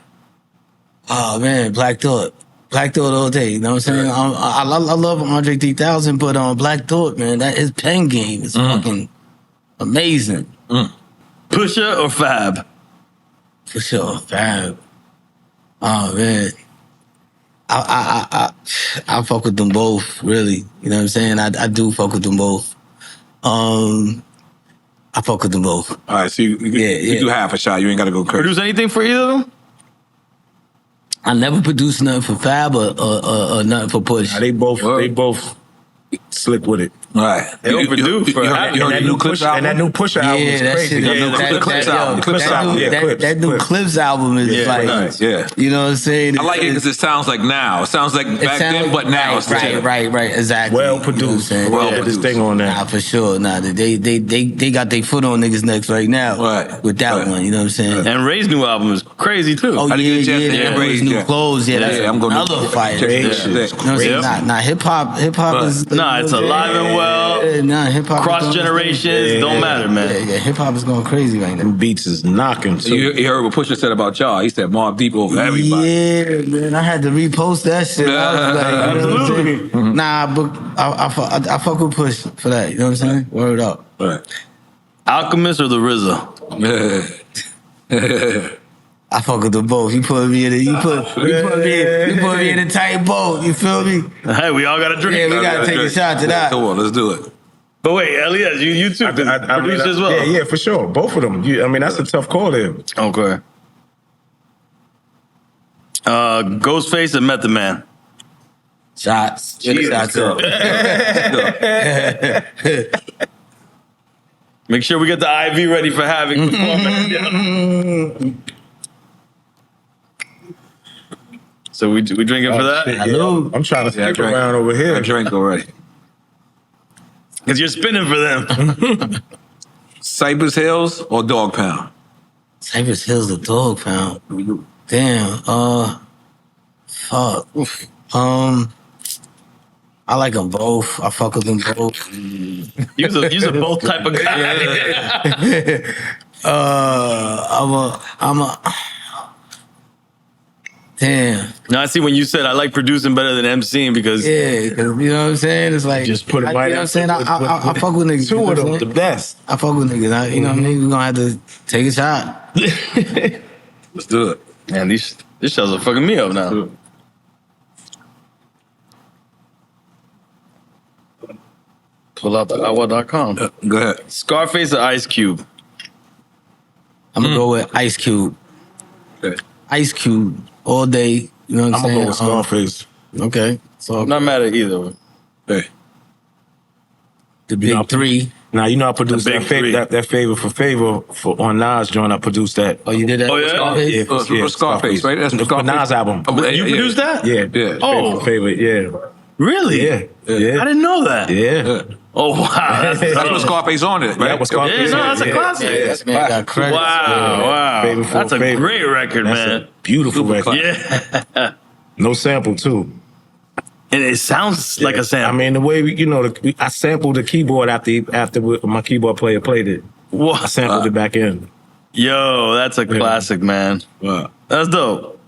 Oh, man. Black Thought. Black Thought all day. You know what I'm saying? I love Andre 3000, but Black Thought, man, his pen game is fucking amazing. Pusha or Fab? For sure, Fab. Oh, man. I fuck with them both, really. You know what I'm saying? I do fuck with them both. I fuck with them both. All right, so you do half a shot. You ain't got to go crazy. Produce anything for either of them? I never produced nothing for Fab or nothing for Push. They both slick with it. All right. They don't produce for you heard And the new Clips album? And that new Pusha album is that crazy. shit. That new Clips album is like, nice. Yeah. you know what I'm saying? I like it because it sounds like now. It sounds like back then, but now. It's Right, exactly. Well produced. You know what I'm saying? Put this thing on there. Nah, for sure. Nah, they got their foot on niggas' necks right now. Right. With that one, you know what I'm saying? And Ray's new album is crazy too. Oh, I didn't get a chance to yeah, hear Ray's, new yeah. clothes. Yeah, that's I'm gonna another fire. check You know it out. what I'm saying? Nah, hip hop is. Nah, it's alive and well. Nah, hip hop. Cross generations, don't matter, man. Yeah, hip hop is going crazy right now. Them beats is knocking. So you heard what Pusha said about y'all. He said Mobb Deep over everybody. Yeah, man, I had to repost that shit. I was like, you know what I'm saying? Nah, but I fuck with Push for that. You know what I'm saying? Word up. Right. Alchemist or the RZA? I fuck with them both. You put me in you put me in a tight boat. You feel me? Hey, we all got a drink. Yeah, we gotta take a shot to that. Come on, let's do it. But wait, Elias, you too. Produce as well. Yeah, for sure. Both of them. That's a tough call there. Okay. Ghostface and Method Man. Shots. Jesus, Shots. Make sure we get the IV ready for Havoc. So we drinking for that? Hello. I'm trying to stick around over I here. drank already. Because you're spinning for them. Cypress Hills or Dog Pound? Cypress Hill's a dog pound. Damn. Fuck. I like them both. I fuck with them both. You're a both type of guy. I'm a. Damn. Now I see when you said I like producing better than MCing because Yeah, because you know what I'm saying? It's like Just put it right You know what I'm out saying? I fuck with niggas. Two you know of what I'm them, the saying? best. I fuck with niggas. You know what I mean? We're gonna have to take a shot. Let's do it. man, these shows are fucking me up now. Pull out the agua.com. Go ahead. Scarface or Ice Cube? I'm gonna go with Ice Cube. Okay. Ice Cube all day. You know what I'm I'm saying? gonna go with Scarface. Okay. So I'm not mad at either. Hey. the big three. Now you know I produced The big three. that favor for on Nas joint. I produced that. Oh, you did that? Oh, yeah? Scarface? For Scarface, right? That's for Scarface. Nas album. You produced that? Yeah, Yeah. Oh. favorite. Yeah, Really? yeah, yeah. I didn't know that. Yeah. Oh, wow. That's what Scarface on it, right? That was Scarface. Yeah, no, that's a classic. This man got credit. Wow. Favorite for That's a favorite. great record, That's man. a beautiful record. Yeah. No sample too. And it sounds like a I sample. mean, the way I sampled the keyboard after my keyboard player played it. I sampled it back in. Yo, that's a classic, man. Wow. That's dope.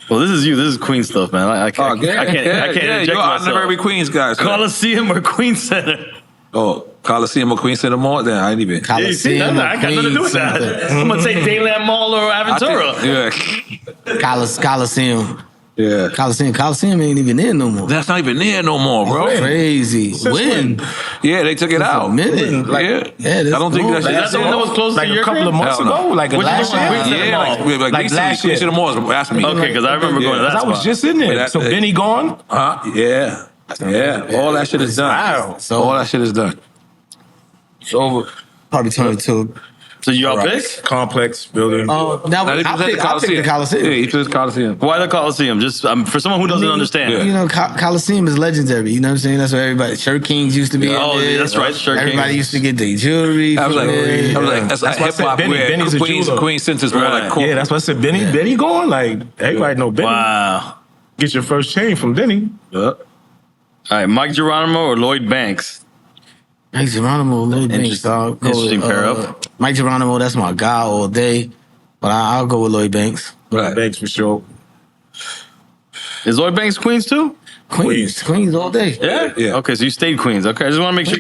Well, this is you. This is Queen stuff, man. I can't. I can't interject You're myself. honorary Queens guys. Coliseum or Queen Center? Oh, Coliseum or Queen Center Mall? Then I ain't even. Yeah, you see that? I got nothing to do with that. I'm gonna say Dayland Mall or Aventura. Yeah. Coliseum. Yeah. Coliseum ain't even in no more. That's not even there no more, bro. Crazy. When? Yeah, they took it out. A minute. Yeah. I don't think that's That's the one that was close Like to a your couple of crib? months Hell no. ago, like Which last one? year. Queen Center Yeah, Mall. like Like recently, last Queen year. Center Mall. Ask me. Okay, because I remember going to that I was spot. just in there. That- So Benny gone. Yeah. Yeah. All that shit is done. Wow. So All that shit is done. it's over. Probably turn it to. So you all Right. pick? Complex building. Now Now they I present pick the Coliseum. Yeah, he says Coliseum. Why the Coliseum? Just for someone who doesn't understand. Yeah. You know, Coliseum is legendary. You know what I'm saying? That's where everybody. Shirt Kings used to be. Oh, in there. yeah, that's right, Shirt Everybody Kings. used to get their jewelry. I was from like, there. that's why like I hip said hop Benny. where Benny's a jeweler. Queen Center's more Right. like cool. Yeah, that's what I said. Benny gone. Like everybody know Benny. Wow. Get your first chain from Benny. Yeah. All right, Mike Geronimo or Lloyd Banks? Mike Geronimo, Lloyd Banks. I'll go Interesting with, pair up. Mike Geronimo, that's my guy all day. But I'll go with Lloyd Banks. Right. Banks for sure. Is Lloyd Banks Queens too? Queens all day. Yeah. Yeah. Okay, so you stayed Queens. Okay, I just want to make sure.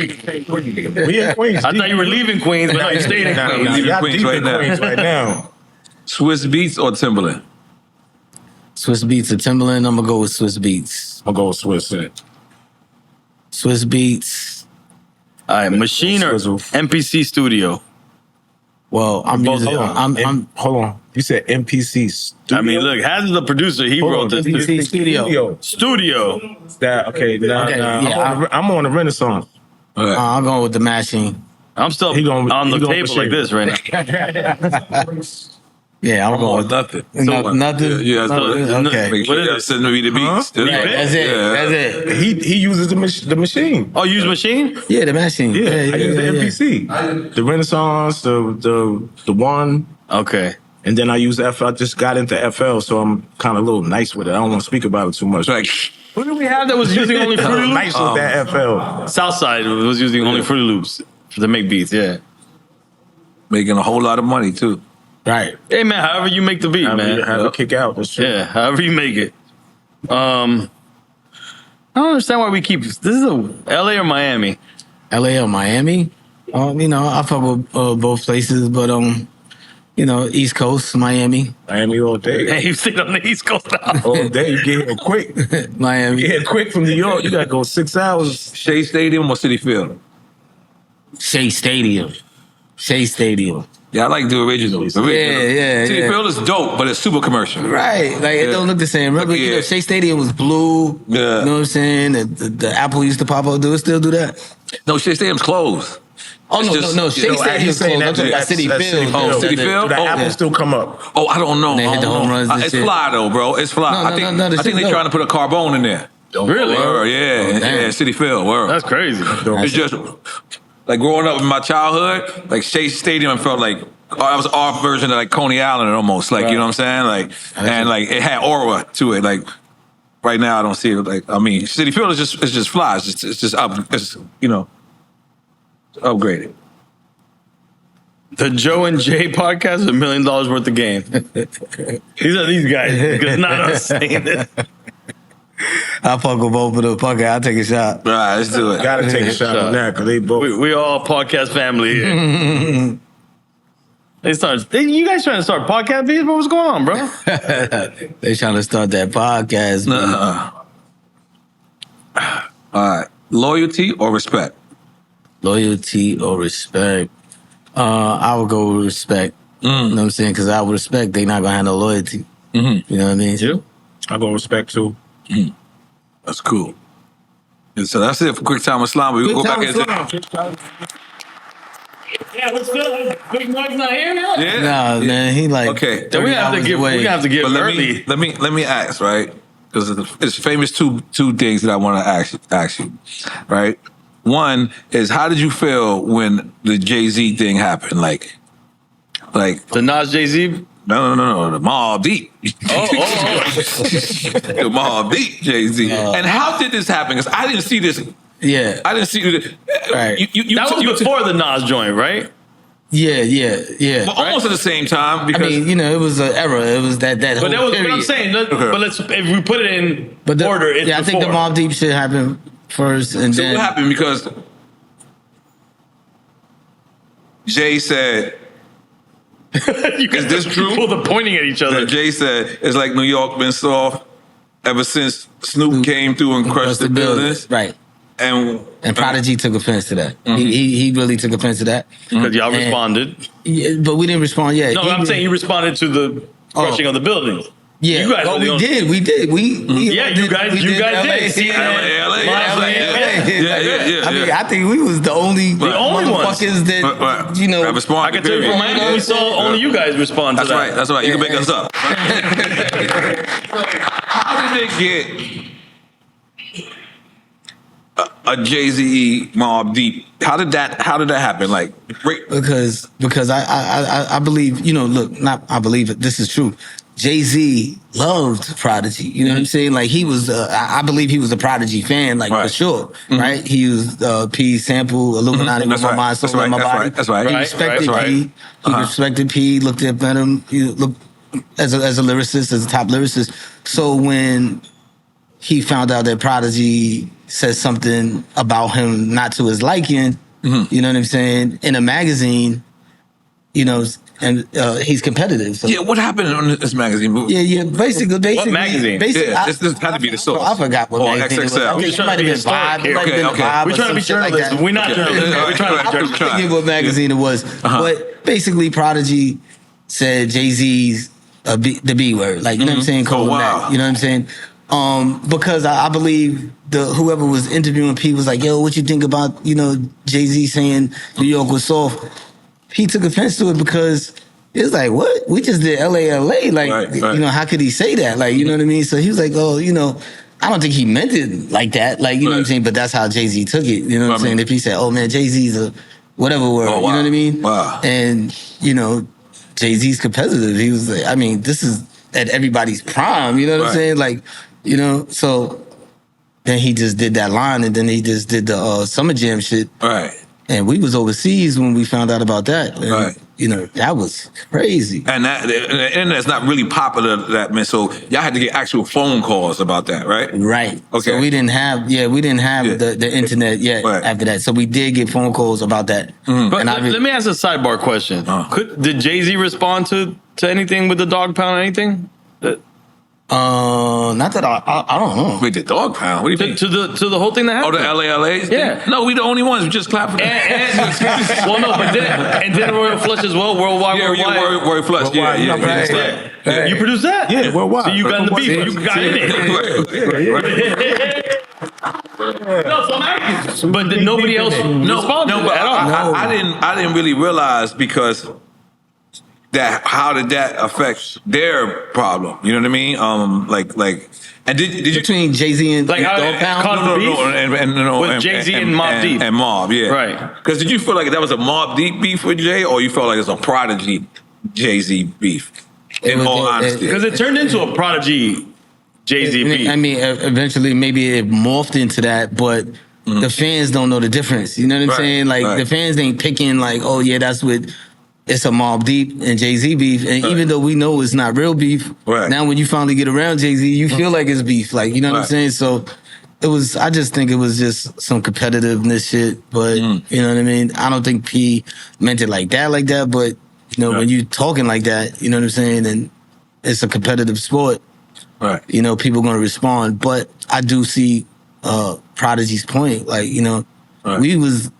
We in Queens. I thought you were leaving Queens, but no, you stayed in Nah, Queens. nah, Leaving y'all Queens deep right in now. Queens right now. Swiss Beats or Timberland? Swiss Beats or Timberland, I'm gonna go with Swiss Beats. I'll go with Swiss. Swiss Beats. All right, Machine or Swizzle. MPC Studio? Well, I'm using. Hold on. You said MPC Studio. I mean, look, Haz is the producer. He Hold wrote on, this. MPC Studio. Studio. That okay? Nah, Okay, nah. yeah, I'm on the Renaissance. All right. I'm going with the machine. I'm still He gonna- on the he gonna table machine. like this right now. Yeah, I'm going with nothing. nothing. Yeah, Okay. Make sure What is you it? send me the beats. Huh? Yeah. That's it. Yeah. That's it. He uses the machine. Oh, use Machine? Yeah, the machine. Yeah, Yeah, I use the yeah. MPC, the Renaissance, the one, Okay. and then I use FL. I just got into FL, so I'm kind of a little nice with it. I don't want to speak about it too much. Like, Who did we have that was using only Fruity Loops? nice with that FL. Southside was using only Fruity Loops to make beats, yeah. making a whole lot of money too. Right. Hey, man, however you make the beat, man. Have to kick out. That's true. Yeah, however you make it. I don't understand why we keep... This is LA or Miami? LA or Miami. You know, I fuck with both places, but you know, East Coast, Miami. Miami all day. Hey, you sit on the East Coast now. All day. You get here quick. Miami. You get here quick from New York. You gotta go 6 hours. Shea Stadium or City Field? Shea Stadium. Shea Stadium. Yeah, I like the originals. Yeah, yeah, City yeah. Field is dope, but it's super commercial. Right. Like, it don't look the same. Remember, you know, Yeah. Shea Stadium was blue. Yeah. You know what I'm saying? The Apple used to pop up. Do it still do that? No, Shea Stadium's closed. Oh, It's no, just- no. Shea you know, Stadium's saying closed. I'm talking about City Field. Oh, City Field? Do the Oh, apples yeah. still come up? Oh, I don't know. They hit I the don't home know. runs and It's shit. fly though, bro. It's fly. No, I think the I think shit they're dope. trying to put a Carbone in there. Really? Word, yeah, damn. yeah, City Field. Word. That's crazy. It's just like growing up in my childhood, like Shea Stadium felt like I was off version of like Coney Island almost, like you know what I'm saying, like and like it had aura to it. Like right now, I don't see it. Like I mean, City Field is just fly. It's just up. It's you know, upgraded. The Joe and Jay podcast is $1 million worth of game. These are these guys, because not us saying this. I'll fuck with both of them. Fuck it, I'll take a shot. All right, let's do it. Gotta take a shot on that because they both. We all podcast family here. You guys trying to start podcast beef? What's going on, bro? They trying to start that podcast. All right, loyalty or respect? Loyalty or respect? I would go with respect. You know what I'm saying? Because I would respect, they not gonna have no loyalty. You know what I mean? You? I go respect too. That's cool. And so that's it for Quick Time Islam. We go back into. Yeah, what's good? Big Mike's not here now? Yeah. Nah, man, he like. Okay. Then we have to give But early. let me ask, right? Because it's famous two things that I want to ask you, right? One is, how did you feel when the Jay-Z thing happened? Like The Nas Jay-Z? no, the Mobb Deep. The Mobb Deep Jay-Z. And how did this happen? Because I didn't see this. Yeah. I didn't see it. Right. That was before the Nas joint, right? Yeah. Well, almost at the same time. I Because mean, it was an era. It was that But whole that was period. what I'm saying. But if we put it in order, it's I think the before. Mobb Deep shit happened first, and so then what happened? Because Jay said, Is this true? People are pointing at each other. that Jay said, it's like New York been soft ever since Snoop came through and crushed the buildings. Right. And Prodigy took offense to that. He really took offense to that. Because y'all And- responded. Yeah, but we didn't respond yet. No, I'm saying you responded to the crushing of the buildings. Yeah, You guys well, were the we only- did. Yeah, you guys did. CNN, LA. I mean, I think we was the only only ones. motherfuckers that Right. you know. I responded, I can tell you from Miami, we saw only you guys respond to That's that. right. That's right. You can make us up. How did they get a Jay-Z Mobb Deep? How did that happen? Like, Because I believe, look, not I believe it. This is true. Jay-Z loved Prodigy. You know what I'm saying? Like he was, I believe he was a Prodigy fan, like for sure, right? He used P sample Illuminati with my mind, soul, and my body. That's right. He respected P. He respected P. Looked at him. He looked as a lyricist, as a top lyricist. So when he found out that Prodigy said something about him not to his liking, you know what I'm saying, in a magazine, and he's competitive. So. Yeah, what happened in this magazine? Yeah. Basically, What magazine? This had to be the source. I forgot what magazine it was. XXL. I think it might have been Vibe. It might have been Vibe. We're trying to be journalists. We're not journalists. We're trying to be I journalists. forget what magazine it was. But basically, Prodigy said Jay-Z's the B word. Like, you know what I'm saying? Call him that. You know what I'm saying? Because I believe whoever was interviewing P was like, yo, what you think about, Jay-Z saying New York was soft? He took offense to it because it's like, what? We just did LA. Like, how could he say that? Like, you know what I mean? So he was like, oh, I don't think he meant it like that. Like, you know what I'm saying? But that's how Jay-Z took it. You know what I'm saying? If he said, oh man, Jay-Z's a whatever word, you know what I mean? Wow. And, Jay-Z's competitive. He was like, I mean, this is at everybody's prime, you know what I'm saying? Like, so then he just did that line, and then he just did the Summer Jam shit. Right. And we was overseas when we found out about that. And, Right. That was crazy. And the internet's not really popular, that man. So y'all had to get actual phone calls about that, right? Right. Okay. So we didn't have the internet yet after that. So we did get phone calls about that. But And let me ask a sidebar question. Did Jay-Z respond to anything with the dog pound or anything? Not that I don't know. Wait, the dog pound? What do you mean? To the whole thing that Oh, happened? the LALAs? Yeah. No, we the only ones who just clap for that. Well, no, but then Royal Flush as well, Worldwide. Yeah, Worldwide Flush. Worldwide, Yeah. right. You produced that? Yeah, worldwide. So you got in the beef. You got in it. No, so I'm asking. But did nobody else respond No, but at all? I didn't really realize because how did that affect their problem? You know what I mean? And did you Between Jay-Z and Like how Dog it Pound? caused the beef? With Jay-Z and Mobb Deep. And Mobb, yeah. Right. Because did you feel like that was a Mobb Deep beef with Jay, or you felt like it's a Prodigy Jay-Z beef? In all honesty. Because it turned into a Prodigy Jay-Z beef. I mean, eventually maybe it morphed into that, but the fans don't know the difference. You know what I'm saying? Like the fans ain't picking like, oh yeah, that's what it's a Mobb Deep and Jay-Z beef. And even though we know it's not real beef, now when you finally get around Jay-Z, you feel like it's beef. Like, you know what I'm saying? So I just think it was just some competitiveness shit. But, you know what I mean? I don't think P meant it like that, but, you know, when you talking like that, you know what I'm saying? And it's a competitive sport. Right. You know, people going to respond. But I do see Prodigy's point. Like, you know, we was,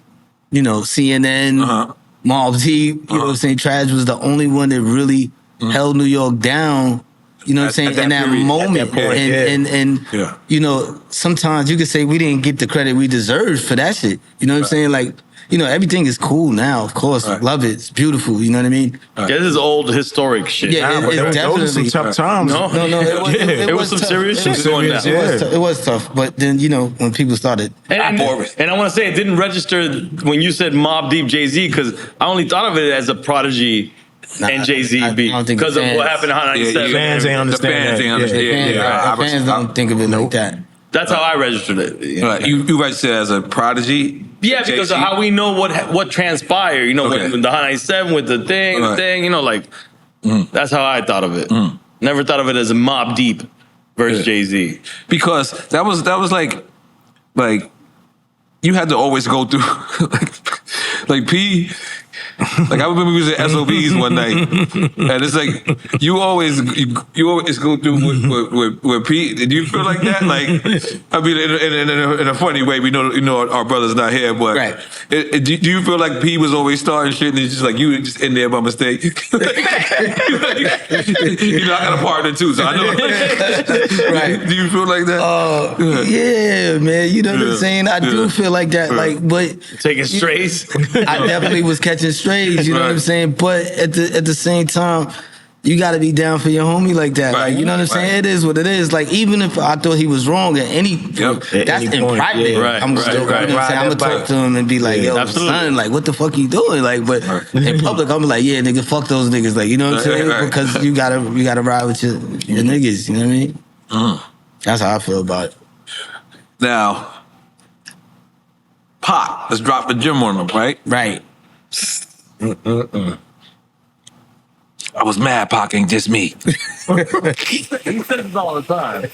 you know, CNN, Mobb Deep, you know what I'm saying? Trash was the only one that really held New York down, you know what I'm saying, in that moment. And you know, sometimes you could say we didn't get the credit we deserved for that shit. You know what I'm saying? Like, you know, everything is cool now, of course. Love it. It's beautiful, you know what I mean? Yeah, this is old historic shit. Yeah, but it's those are some tough times. No, it was some tough. serious shit going down. It was tough, but then, you know, when people started... And I want to say, it didn't register when you said Mobb Deep Jay-Z, because I only thought of it as a Prodigy and Jay-Z beat because of what happened in Hot 97. Fans ain't understand The fans don't think of it like that. That's how I registered it. Right. You registered as a Prodigy? Yeah, because of how we know what transpired. You know, with the Hot 97, with the thing, you know, like, that's how I thought of it. Never thought of it as a Mobb Deep versus Jay-Z. Because that was like you had to always go through like P. Like I remember we was at SOBs one night, and it's like you always go through with Pete. Did you feel like that? Like, I mean, in a funny way. We know our brother's not here, but do you feel like Pete was always starting shit, and it's just like you were just in there by mistake? You know, I got a partner too, so I know. Right? Do you feel like that? Yeah, man. You know what I'm saying? I do feel like that. Like, but taking strays. I definitely was catching strays. You know what I'm saying? But at the same time, you got to be down for your homie like that. Like, you know what I'm saying? It is what it is. Like, even if I thought he was wrong at any that's in private. I'm still you know what I'm saying? I'm gonna talk to him and be like, yo, son, like, what the fuck you doing? Like, but in public, I'm like, yeah, nigga, fuck those niggas. Like, you know what I'm saying? Because you gotta ride with your niggas. You know what I mean? That's how I feel about it. Now, Pac has dropped the gym on him, right? Right. I was mad Pac ain't just me. He says this all the time.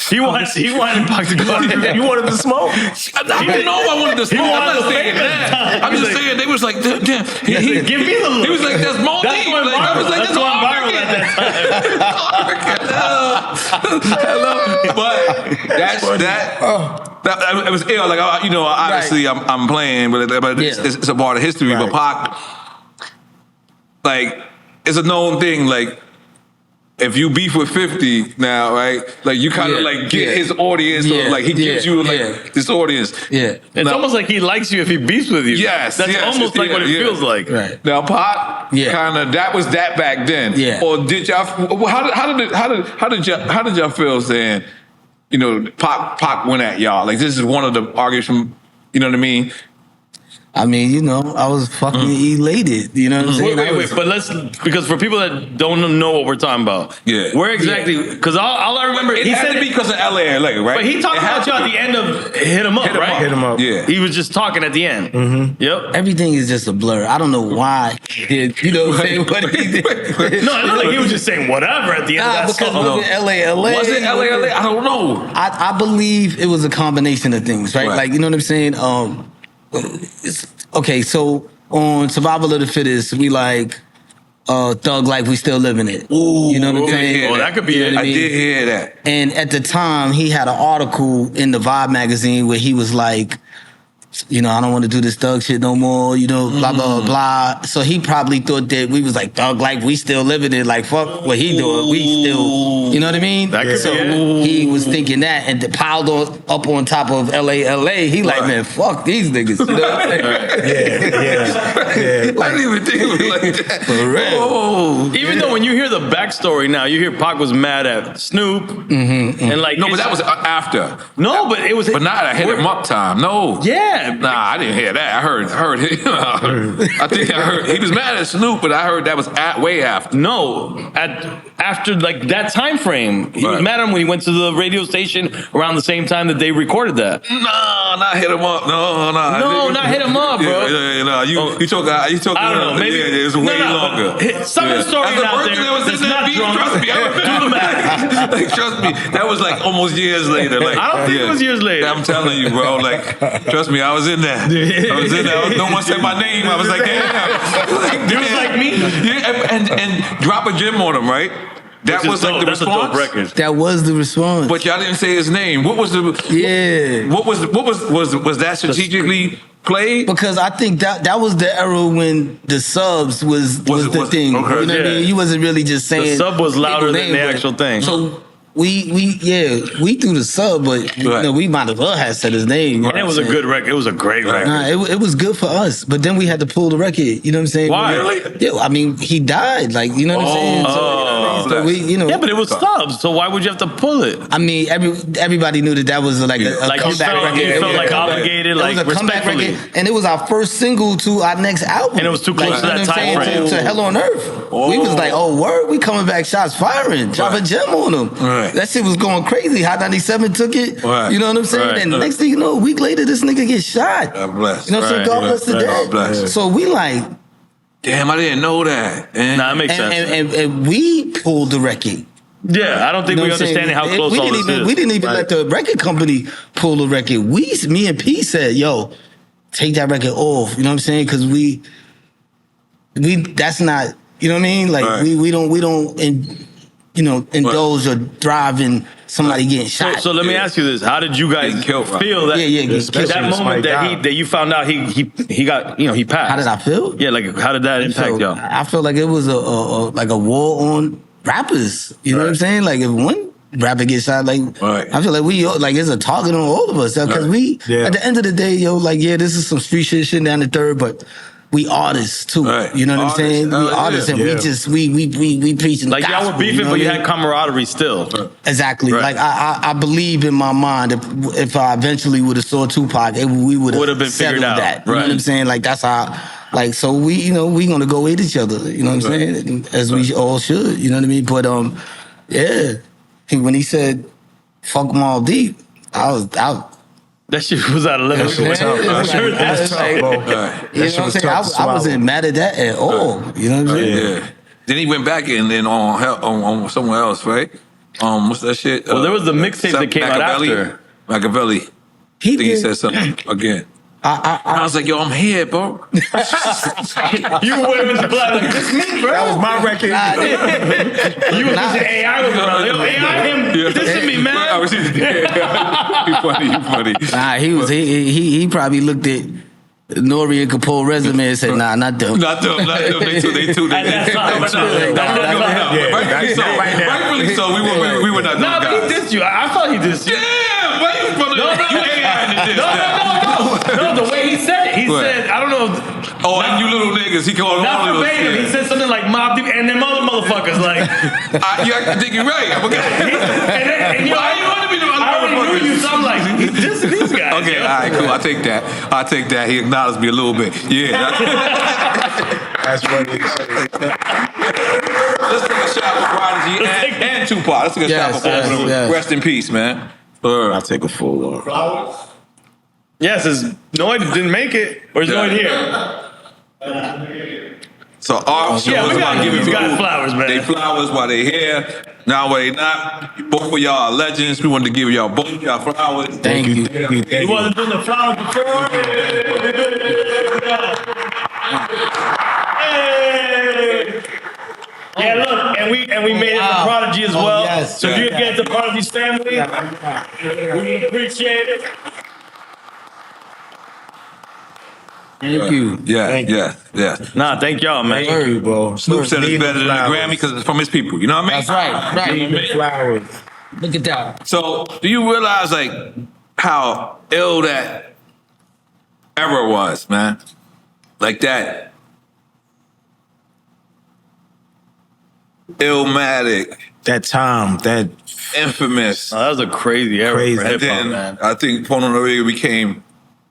He wanted Pac to go. You wanted to smoke? I didn't know I wanted to smoke. I'm not saying that. I'm just saying they was like, damn. Give me the look. He was like, that's Mobb Deep. I was like, that's viral at that time. Hello. But it was ill. Like, obviously I'm playing, but it's a part of history. But Pac, like, it's a known thing. Like, if you beef with 50 now, right? Like, you kind of like get his audience, or like he gives you like this audience. Yeah, it's almost like he likes you if he beefs with you. Yes, that's almost like what it feels like. Right now, Pac, kind of that was that back then. Yeah. Or did y'all? How did y'all feel saying, you know, Pac went at y'all? Like, this is one of the arguments from, you know what I mean? I mean, you know, I was fucking elated. You know what I'm saying? Wait, but because for people that don't know what we're talking about, where exactly? Because all I remember, he said it because of LA, right? But he talked about you at the end of Hit 'Em Up, right? Hit 'Em Up. Yeah. He was just talking at the end. Mm-hmm. Yep. Everything is just a blur. I don't know why he did. You know what I'm saying? What he did. No, it looked like he was just saying whatever at the end of that because song. was it LA? Was it LA? I don't know. I believe it was a combination of things, right? Like, you know what I'm saying? Okay, so on Survival of the Fittest, we like Thug Life, we still living it. Ooh, you know what I'm saying? Well, that could be it. I did hear that. And at the time, he had an article in the Vibe magazine where he was like, you know, I don't want to do this thug shit no more, you know, blah, blah, blah. So he probably thought that we was like, Thug Life, we still living it. Like, fuck what he doing. We still, you know what I mean? That could so be it. he was thinking that and piled up on top of LA. He like, man, fuck these niggas. You know what I'm saying? Yeah. I didn't even think of it like that. For real. Even though when you hear the backstory now, you hear Pac was mad at Snoop. And like, No, but that was after. No, but it was. But not at Hit 'Em Up time. No. Yeah. that. Nah, I didn't hear that. I heard him. I think I heard he was mad at Snoop, but I heard that was way after. No, after like that time frame, he was mad at him when he went to the radio station around the same time that they recorded that. No, not hit him up. No, not hit him up, bro. No, you talking. I don't know. Maybe it was way longer. Some of the stories out there. That's not drunk. Trust me, I remember. Like, trust me, that was like almost years later. Like, I don't think it was years later. I'm telling you, bro. Like, trust me, I was in there. No one said my name. I was like, damn. You was like me. Yeah, and drop a gem on him, right? That was like the response. That's a dope record. That was the response. But y'all didn't say his name. What was the? Yeah. What was that strategically played? Because I think that was the era when the subs was the thing. Okay, you know what I mean? You wasn't really just saying the sub was louder than the but- actual thing. So we threw the sub, but you know, we might as well have said his name. And it was a good record. It was a great record. Nah, it was good for us, but then we had to pull the record. You know what I'm saying? Why? Really? Yeah, I mean, he died. Like, you know what I'm saying? So we, you know. Yeah, but it was subs. So why would you have to pull it? I mean, everybody knew that was like a Like you comeback felt, record. you felt like obligated, like it was a comeback respectfully. record, and it was our first single to our next album. And it was too close to you know that what I'm time saying? frame. To Hell on Earth. We was like, oh, word, we coming back, shots firing, drop a gem on them. Right. That shit was going crazy. Hot 97 took it. Right. You know what I'm saying? Right. And next thing you know, a week later, this nigga gets shot. God bless. You know what I'm saying? God bless the God dead. bless. So we like, Damn, I didn't know that. And Nah, it makes sense. and we pulled the record. Yeah, I don't think You know we what I'm saying? understand how close we all didn't this even, is. We didn't even let the record company pull the record. Me and P said, yo, take that record off. You know what I'm saying? Because we that's not, you know what I mean? Like we don't indulge or drive in somebody getting shot. So let me ask you this: how did you guys feel that? That moment that you found out he got he passed? How did I feel? Yeah, like how did that impact y'all? I felt like it was a war on rappers. You know what I'm saying? Like if one rapper gets shot, like I feel like it's a target on all of us because at the end of the day, yo, like this is some street shit down the third, but we artists too. You know what I'm saying? We artists and we just we preaching like gospel, y'all were beefing, but you had camaraderie still. Exactly. Like I believe in my mind if I eventually would have saw Tupac, we would have been figured out. That. You know what I'm saying? Like that's how. Like so we gonna go with each other. You know what I'm saying? As we all should. You know what I mean? But when he said "fuck Mobb Deep," I was out. That shit was out of limit. That's tough, bro. You know what I'm saying? I wasn't mad at that at all. You know what I'm saying? Yeah. Then he went back and then on somewhere else, right? What's that shit? Well, there was the mixtape that came out after. Machiavelli. He said something again. I was like, yo, I'm here, bro. You were waving the flag like, this me, bro. That was my record. You was just AI was around. Yo, AI him. This is me, man. You funny. Nah, he probably looked at N.O.R.E. and Capone resume and said, nah, not them. Not them. They too. Rightfully so. We were not nah, but he dissed you. I thought he dissed you. Damn, why you from you AI in this? No, the way he said it. He said, I don't know. Oh, and you little niggas. He called not all verbatim. little He said something like Mobb Deep and them other motherfuckers. Like, I think you're right. I forgot. and why you want to be the other I already knew you, so I'm like, he's dissing these guys. Okay, all right, cool. I'll take that. He acknowledged me a little bit. Yeah. That's what he said. Let's take a shot for Prodigy and Tupac. Let's take a shot for both of them. Rest in peace, man. I'll take a full one. Flowers? Yes, N.O.R.E. didn't make it, or is N.O.R.E. here? So our show we is about giving got people flowers, man. they flowers while they here. Now while they not. Both of y'all are legends. We wanted to give y'all both y'all flowers. Thank you. He wasn't doing the flowers before. Hey. Yeah, look, and we made it to Prodigy as well. Yes, so if you get to Prodigy's family, we appreciate it. Thank you. Yeah. Nah, thank y'all, man. Thank you, bro. Snoop said it's better than a Grammy because it's from his people. You know what I mean? That's right. Flowers. Look at that. So do you realize like how ill that era was, man? Like that Illmatic, That time, that infamous. Oh, that was a crazy era for And hip hop, then man. I think N.O.R.E. became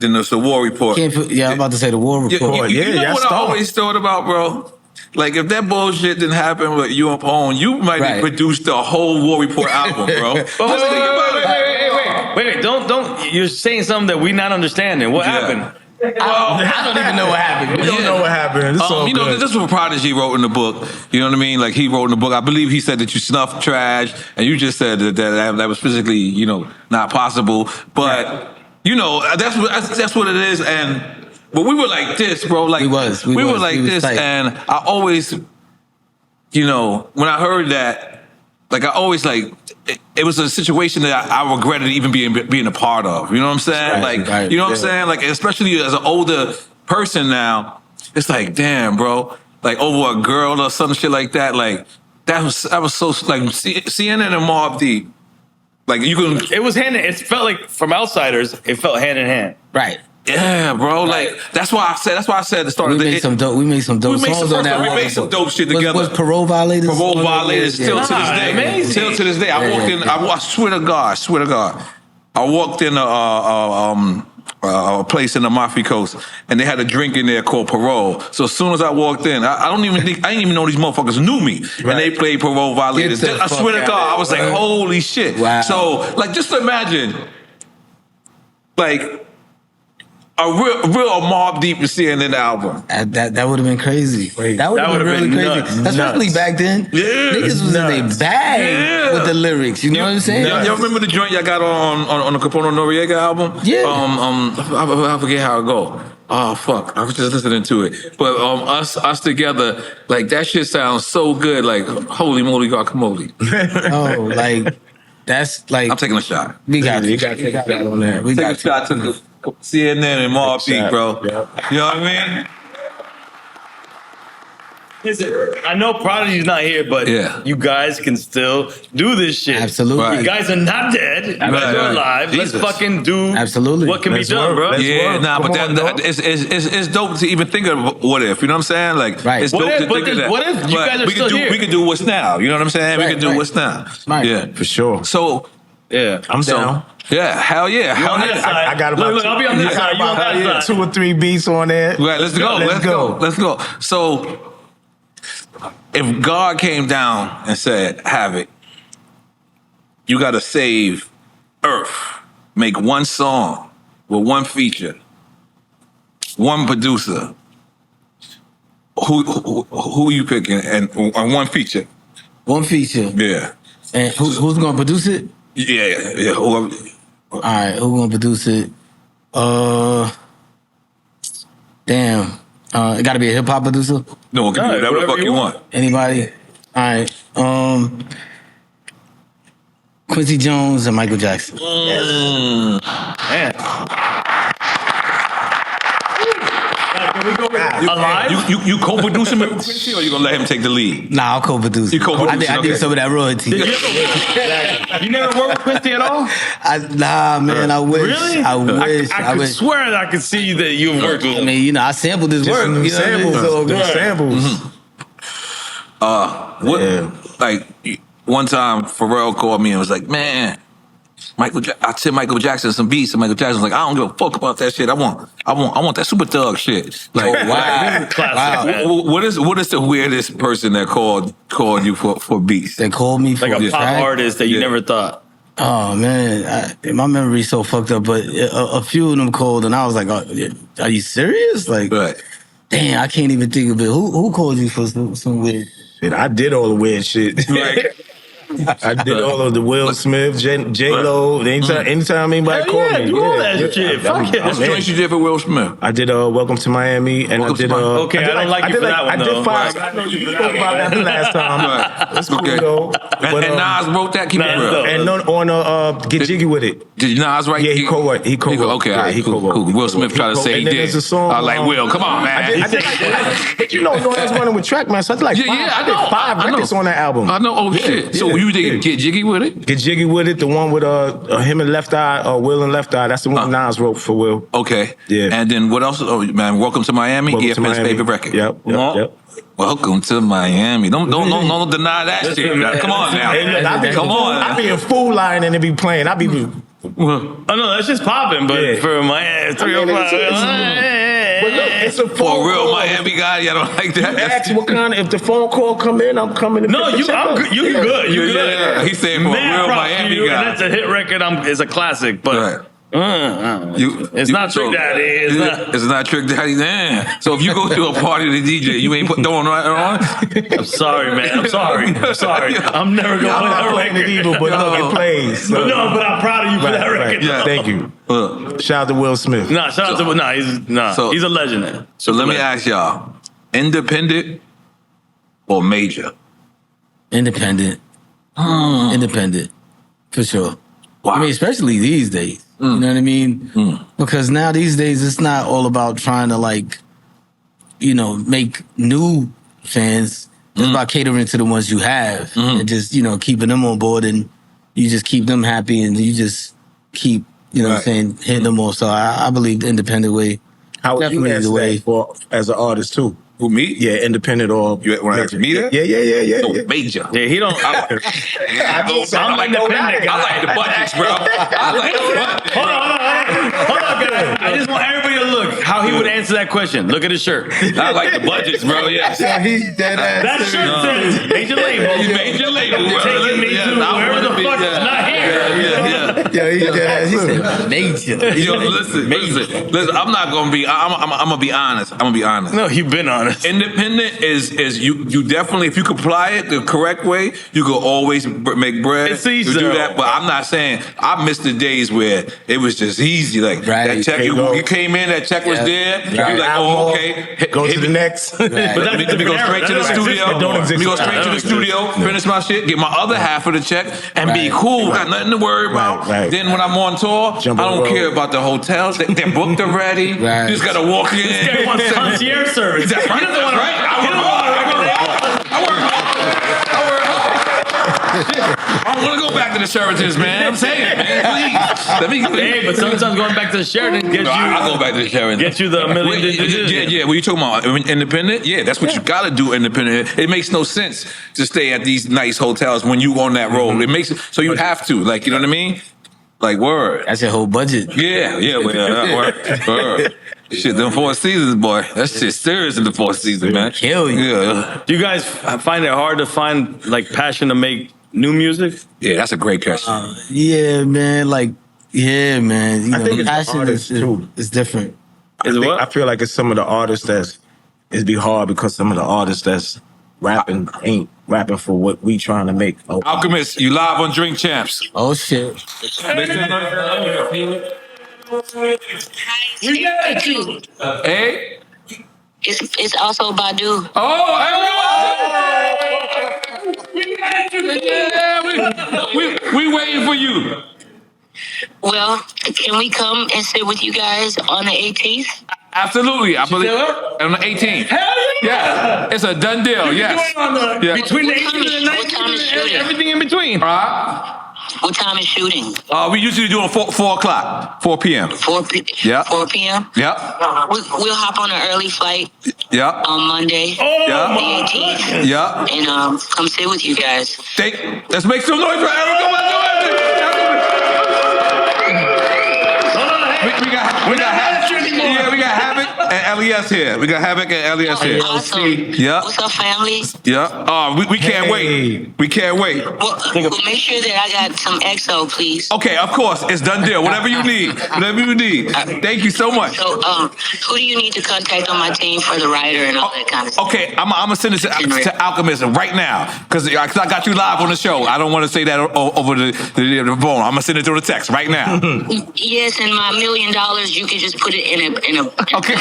Then there's the war report. I'm about to say the war report. You know what I always thought about, bro? Like, if that bullshit didn't happen with you and Pone, you might have produced the whole war report album, bro. Wait, don't. You're saying something that we're not understanding. What happened? I don't even know what happened. We don't know what happened. You know, this is what Prodigy wrote in the book. You know what I mean? Like, he wrote in the book. I believe he said that you snuffed trash, and you just said that was physically, you know, not possible. But you know, that's what it is. But we were like this, bro. Like we were like this, and I always, you know, when I heard that, like I always like. It was a situation that I regretted even being a part of. You know what I'm saying? You know what I'm saying? Like, especially as an older person now, it's like, damn, bro. Like, over a girl or some shit like that. Like, that was so, like, CNN and Mobb Deep. Like, you can... It was it felt like, from outsiders, it felt hand in hand. Right. Yeah, bro. Like, that's why I said at the start of the... We made some dope songs on that. We made some dope shit together. Was Parole Violators? Parole Violators, still to this day. Amazing. Still to this day. I walked in, I swear to God. I walked in a place in the Mafia Coast, and they had a drink in there called Parole. So as soon as I walked in, I didn't even know these motherfuckers knew me. Right. And they played Parole Violators. I swear to God, I was like, holy shit. Wow. So, like, just imagine, like, a real Mobb Deep CNN album. That would have been crazy. That would have been really crazy. Nuts. Especially back then. Yeah. Niggas was in their bag with the lyrics. You know what I'm saying? Y'all remember the joint y'all got on the Capone Noriega album? Yeah. I forget how it go. Oh fuck! I was just listening to it. But us together, like that shit sounds so good. Like holy moly guacamole. Oh, like that's like I'm taking a shot. We got You got to take a shot on that. Take a shot to the CNN and Mobb Deep, bro. Yep. You know what I mean? Listen, I know Prodigy's not here, but you guys can still do this shit. Absolutely. You guys are not dead. You guys are alive. Jesus. Let's fucking do what can Let's be done, work. bro. Yeah, nah, but it's dope to even think of what if. You know what I'm saying? Like, it's dope to think of that. What if you guys are still here? We can do what's now. You know what I'm saying? We can do what's now. Right. Yeah, For sure. So, I'm down. yeah, hell yeah. Hell yeah. I got about Look, I'll be on this side. You on that side. 2 or 3 beats on there. Right, let's go. So, if God came down and said, Havoc, you got to save Earth, make one song with one feature, one producer, who you picking and one feature? one feature. Yeah. And who's gonna produce it? Yeah. Whoever. All right, who's gonna produce it? Damn. It gotta be a hip hop producer? No, can do whatever the fuck you want. Anybody? All right. Quincy Jones and Michael Jackson. Man. Can we go alive? You co-producing with Quincy, or you gonna let him take the lead? Nah, I'll co-produce. You co-produce, I did some of that royalty. You never worked with Quincy at all? Nah, man, I wish. Really? I wish. I could swear that I could see that you've worked with I him. mean, you know, I sampled his work. You know Samples. what I mean? Samples. Like one time, Pharrell called me and was like, "Man, I sent Michael Jackson some beats, and Michael Jackson was like, I don't give a fuck about that shit. I want that Super Thug shit." Like, wow. What is the weirdest person that called you for beats? They called me for Like a pop track? artist that you never thought. Oh man, my memory's so fucked up. But a few of them called, and I was like, "Oh, are you serious?" Like, Right. damn, I can't even think of it. Who called you for some weird? Shit, I did all the weird shit. Right. I did all of the Will Smith, J-Lo. Anytime anybody called me. do all that shit. Fuck it. What's the joint you did for Will Smith? I did Welcome to Miami, and Welcome I did to Miami. Okay, I don't like you for that one, I did though. 5. I know you spoke about that the last time. That's cool though. But, And Nas wrote that. Keep it Nas real. dope. and on Get Jiggy With It. Did Nas write? Yeah, he co-wrote. Okay, all right, cool. Will Smith tried to say he And then did. there's a song, I was like, Will, come on, man. I did you know, I was running with track, man. So I did like 5. I I did know. 5 records on that album. I know. Oh shit. So you did Get Jiggy With It? Get Jiggy With It, the one with him and Left Eye, Will and Left Eye. That's the one Nas wrote for Will. Okay. Yeah. And then what else? Oh man, Welcome to Miami. Welcome to EFN's Miami. favorite record. Yep. Welcome to Miami. Don't deny that shit. Come on now. Hey, look, Come on. I be in Food Line and it be playing. I be Oh no, that's just popping. But for my 305, but look, it's a phone For a real call. Miami guy, y'all don't like that. Ask what kind of, if the phone call come in, I'm coming to no, pick the you, check I'm up. good. You good. You good. Yeah. He's saying for a Mad real props to Miami you, guy. and that's a hit record. It's a classic, but. Right. It's not Trick Daddy. It's not Trick Daddy. Damn. So if you go to a party with a DJ, you ain't throwing right on. I'm sorry, man. I'm sorry. I'm never gonna play that playing it record. either, but look, it plays. So. But I'm proud of you for that record. Yeah. Thank you. Shout out to Will Smith. Nah, shout out to he's a legend. Man. So let me ask y'all: independent or major? Independent. Independent. For sure. Wow. I mean, especially these days. You know what I mean? Because now these days it's not all about trying to make new fans. It's about catering to the ones you have and just, keeping them on board, and you just keep them happy and you just keep, what I'm saying, hitting them off. So I believe the independent way. How would you Definitely answer the way. that for as an artist too? Who, me? Yeah, independent or You want to ask me that? Yeah. No, major. Yeah, he don't. I'm like independent guy. I like the budgets, bro. I like the budgets. Hold on, guys. I just want everybody to look how he would answer that question. Look at his shirt. I like the budgets, bro. Yes. He's dead ass. That shirt says major label. Major label, bro. Taking me to wherever the fuck is not here. Yeah, he's dead ass. He said major. Yo, listen. I'm not gonna be. I'm gonna be honest. No, you've been honest. Independent is you definitely, if you apply it the correct way, you can always make bread. It's easy. You do that, but I'm not saying I missed the days where it was just easy. Like Right. that check, you came in, that check was there. Right. You're like, oh, okay. Go to the next. But that's Let me go straight to the studio. Let me go straight to the studio, finish my shit, get my other half of the check, and be cool. Got nothing to worry about. Right. Then when I'm on tour, Jump I on the don't road. care about the hotels. They're booked already. Right. You just gotta walk in. He wants concierge service. That's right. He doesn't want Right. He doesn't want I want to go back to the Sheratons, man. I'm saying, man, please. Let me. Hey, but sometimes going back to the Sheraton gets you. I'll go back to the Sheratons. Get you the million. Yeah. What are you talking about? Independent? Yeah, that's what you got to do. Independent. It makes no sense to stay at these nice hotels when you on that road. It makes so you have to, like, you know what I mean? Like, word. That's your whole budget. Yeah. Word. Shit, them Four Seasons, boy. That shit serious in the Four Seasons, man. Kill you. Yeah. Do you guys find it hard to find passion to make new music? Yeah, that's a great question. Yeah, man. You know, I think it's passion artists, too. is different. I feel like it's some of the artists it'd be hard because some of the artists that's rapping ain't rapping for what we trying to make. Oh, Alchemist, you live on Drink Champs. Oh shit. Hey? It's also Badu. Oh, we waiting for you. Well, can we come and sit with you guys on the 18th? Absolutely, I believe on the 18th. Hell Yeah, it's a done deal. Yes. Yeah. Between the What time 18th and the is- what time 19th is and shooting? everything in between. What time is shooting? We usually do it 4 o'clock, 4 p.m. 4 p.m.? Yep. We'll hop on an early flight Yep. on Monday, Yeah. the 18th, Yep. and come sit with you guys. Let's make some noise for Eric. Come on, do it. We got Havoc and LES here. We got Havoc and LES here. Awesome. Yeah. What's up, family? Yeah. Oh, we can't wait. We can't wait. Well, make sure that I got some XO, please. Okay, of course. It's done deal. Whatever you need. Thank you so much. So, who do you need to contact on my team for the writer and all that kind of stuff? Okay, I'm gonna send it to Alchemist right now because I got you live on the show. I don't want to say that over the phone. I'm gonna send it through the text right now. Yes, and my $1 million, you can just put it in a Okay,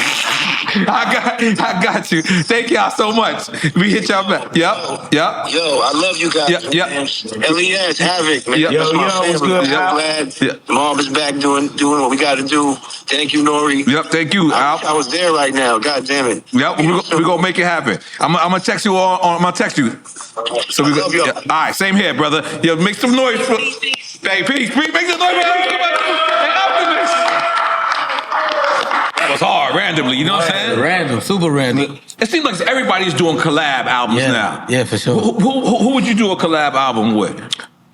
I got you. Thank y'all so much. We hit y'all back. Yep. Yo, I love you guys. Yep. Man. LES, Havoc, man. Yep. That's my Yo, what's family. good, I'm Al? glad Yep. Mobb is back doing what we got to do. Thank you, N.O.R.E. Yep. Thank you, I Al. wish I was there right now. God damn it. Yep. We're gonna make it happen. I'm gonna text you all. I'm gonna text you. So we love y'all. All right. Same here, brother. Yo, make some noise. Hey, peace. Make some noise. Hey, Optimus. That was hard, randomly. You know what I'm saying? Random, super random. It seems like everybody's doing collab albums now. Yeah, for sure. Who would you do a collab album with?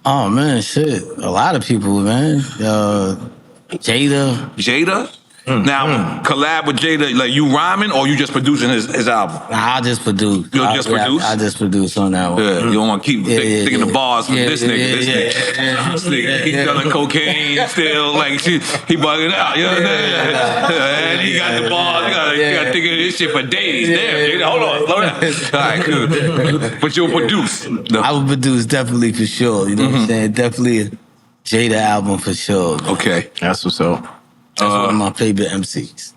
Oh man, shit. A lot of people, man. Jada? Now, collab with Jada, like you rhyming or you just producing his album? Nah, I just produce. You'll just produce? I just produce on that one. Yeah, you don't want to keep thinking the bars from this nigga. This nigga, he's selling cocaine still, like he bugging out, you know what I'm saying? And he got the bars, you got to think of this shit for days. Damn, nigga, hold on, slow down. All right, good. But you'll produce. No. I will produce definitely for sure, you know what I'm saying? Definitely a Jada album for sure. Man. Okay. That's what's up. That's one of my favorite MCs.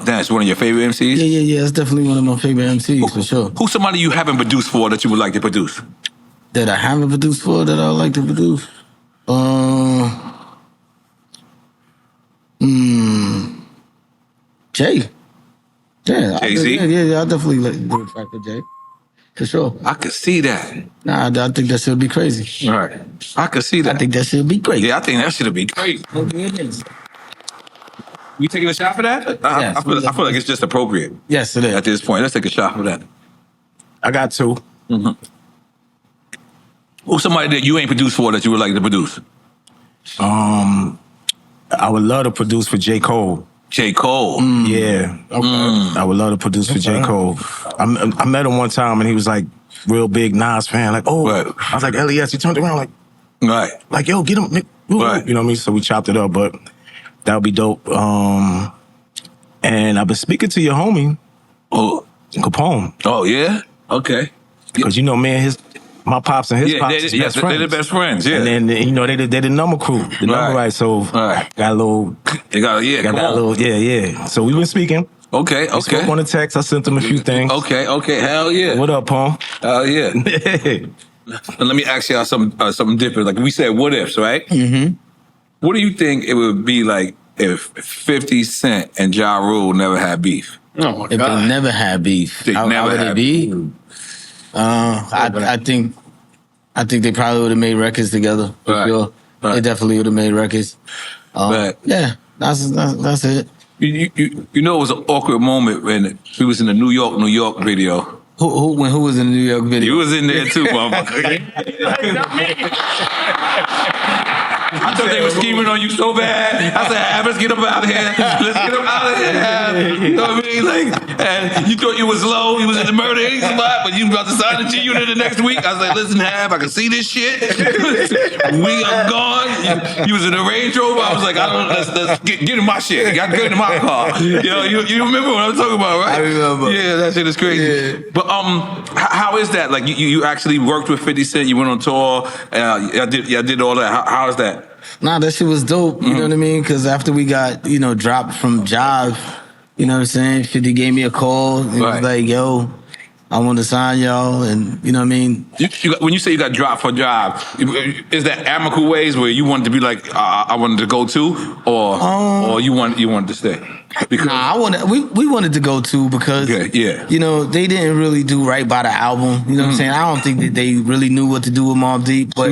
That's one of your favorite MCs? Yeah. That's definitely one of my favorite MCs for sure. Who's somebody you haven't produced for that you would like to produce? That I haven't produced for that I would like to produce? Jay. Yeah, Jay-Z? Yeah, I definitely like to do a track for Jay. For sure. I could see that. Nah, I think that should be crazy. All right. I could see that. I think that should be great. Yeah, I think that should be great. We taking a shot for that? Yes, I feel like it's just appropriate. Yes, it is. At this point, let's take a shot for that. I got two. Who's somebody that you ain't produced for that you would like to produce? I would love to produce for J. Cole. J. Cole. Yeah. I would love to produce for J. Cole. I met him one time and he was like real big Nas fan. Like, Right. I was like, LES. He turned around Right. like, yo, get him. Nick. Right. You know what I mean? So we chopped it up, but that would be dope. And I've been speaking to your homie, Capone. Oh, yeah? Okay. Because, you know, man, my pops and his pops is best friends. They're the best friends, yeah. And then, you know, they the number crew, the number right. So got a little, got that little, yeah. So we been speaking. Okay. We spoke on the text. I sent them a few things. Okay. Hell yeah. What up, Paul? Hell yeah. Let me ask y'all something different. Like we said, what ifs, right? Mm-hmm. What do you think it would be like if 50 Cent and Ja Rule never had beef? Oh my God. If they never had beef, how would it be? I think they probably would have made records together for sure. Right. They definitely would have made records. Yeah, that's it. You know, it was an awkward moment when we was in the New York video. Who was in the New York video? You was in there too, motherfucker. I thought they were scheming on you so bad. I said, let's get him out of here. Let's get him out of here. You know what I mean? Like, and you thought you was low. You was in the murder Inc. spot, but you about to sign the G unit the next week. I was like, listen, Hab, I can see this shit. We are gone. You was in a Range Rover. I was like, let's get in my shit. Get in my car. You remember what I'm talking about, right? I remember. Yeah, that shit is crazy. Yeah. But how is that? Like, you actually worked with 50 Cent. You went on tour. I did all that. How is that? Nah, that shit was dope. You know what I mean? Because after we got, dropped from Jive, you know what I'm saying? 50 gave me a call and was like, yo, I want to sign y'all. And you know what I mean? When you say you got dropped for Jive, is that amicable ways where you wanted to be like, I wanted to go too? Or you wanted to stay? Because we wanted to go too because they didn't really do right by the album. You know what I'm saying? I don't think that they really knew what to do with Mobb Deep, but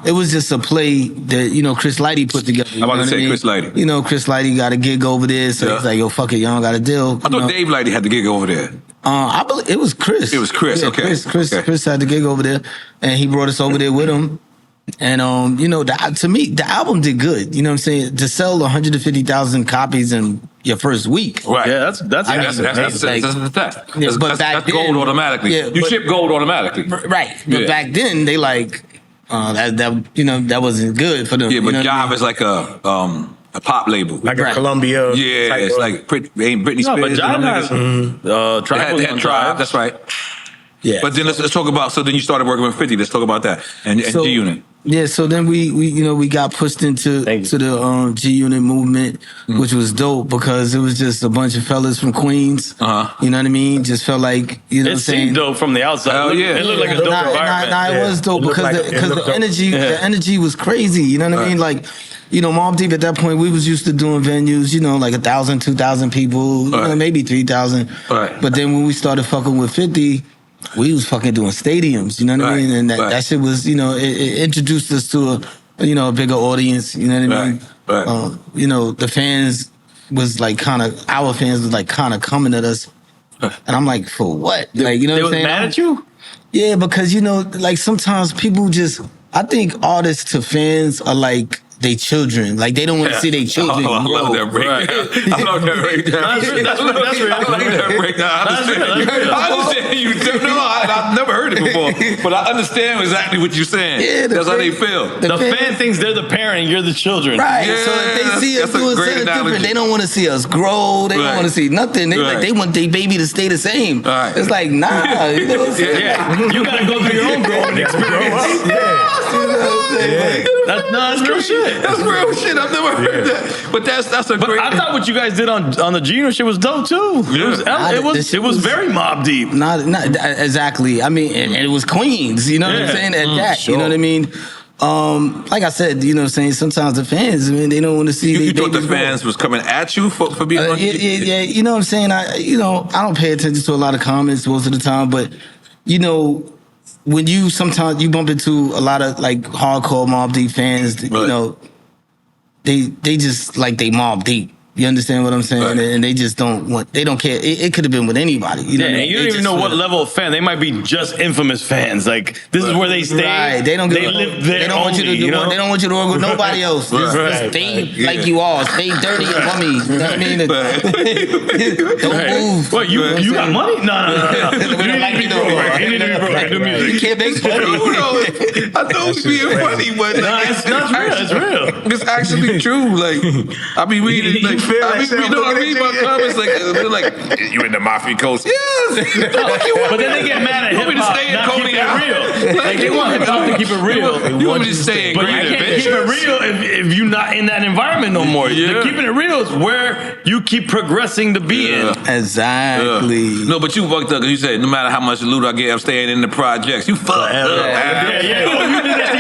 it was just a play that Chris Lighty put together. I'm about to say Chris Lighty. Chris Lighty got a gig over there, so he's like, yo, fuck it, y'all don't got a deal. I thought Dave Lighty had the gig over there. I believe it was Chris. It was Chris. Yeah, Okay. Chris had the gig over there, and he brought us over there with him. And to me, the album did good. You know what I'm saying? To sell 150,000 copies in your first week, right? Yeah, that's gold automatically. Yeah, you ship gold automatically, right? But back then, they that wasn't good for them. Yeah, but Jive is like a pop label, like a Columbia. Yeah, it's like Britney Spears. No, but Jive has they had Tribe. That's right. Yeah. But then let's talk about. So then you started working with 50. Let's talk about that and G Unit. Yeah. So then we got pushed into the G Unit movement, which was dope because it was just a bunch of fellas from Queens. You know what I mean? Just felt like it seemed dope from the outside. Hell yeah. It looked like a dope environment. It was dope because the energy was crazy. You know what I mean? Like. Mobb Deep at that point, we was used to doing venues, like 1,000, 2,000 people, maybe 3,000. Right. But then when we started fucking with 50, we was fucking doing stadiums, you know what I mean? And that shit was, it introduced us to a bigger audience, you know what I mean? Right. The fans was like our fans was like kind of coming at us And I'm like, for what? Like, you know They what I'm was saying? mad at you? Yeah, because, you know, like sometimes people just, I think artists to fans are like they children. Like they don't want to see their children I grow. love that breakdown. I love that breakdown. That's real. I like that breakdown. I understand you. No, I've never heard it before, but I understand exactly what you're saying. Yeah, that's how they feel. The fan thinks they're the parent and you're the children. Right. Yeah, So if they see us that's a doing great something analogy. different, they don't want to see us grow. They don't want to see nothing. They like they want their baby to stay the same. Right. It's like, nah, you know what I'm saying? Yeah. You gotta go through your own growing experience. That's real shit. That's real shit. I've never heard that. But that's a But great. I thought what you guys did on the Gino shit was dope too. It was very Mobb Deep. Not exactly. I mean, and it was Queens. You know what I'm saying? At that, you know what I mean. Like I said, you know what I'm saying. Sometimes the fans, I mean, they don't want to see. You thought the fans was coming at you for being on? Yeah. You know what I'm saying. I don't pay attention to a lot of comments most of the time, but you know, when you sometimes you bump into a lot of like hardcore Mobb Deep fans, you know, they just like they Mobb Deep. You understand what I'm saying? Right. And they just don't care. It could have been with anybody. You know, And you don't even know what level of fan. They might be just infamous fans. Like this is where they stay. Right. They don't. live there. They don't want you to do. They don't want you to work with nobody else. Just stay like you are. Stay dirty and bummy. You know what I mean? Don't move. What you got money? No. We don't like you though. You need to be broke. Do music. You can't make money. I know it's being funny, but No, it's not real. It's real. It's actually true. Like I be reading. Like, I read my comments like they're like, you in the Mafia Coast? Yes. But then they get mad at You want hip me to hop stay in not Coney keeping it Island? real. Like they want hip hop to keep it real. You want me to stay in But you Green can't keep it real if you're not in that environment no more. Yeah. Keeping it real is where you keep progressing to be in. Exactly. No, but you fucked up because you said no matter how much loot I get, I'm staying in the projects. You fucked up. Yeah. Oh, you did that to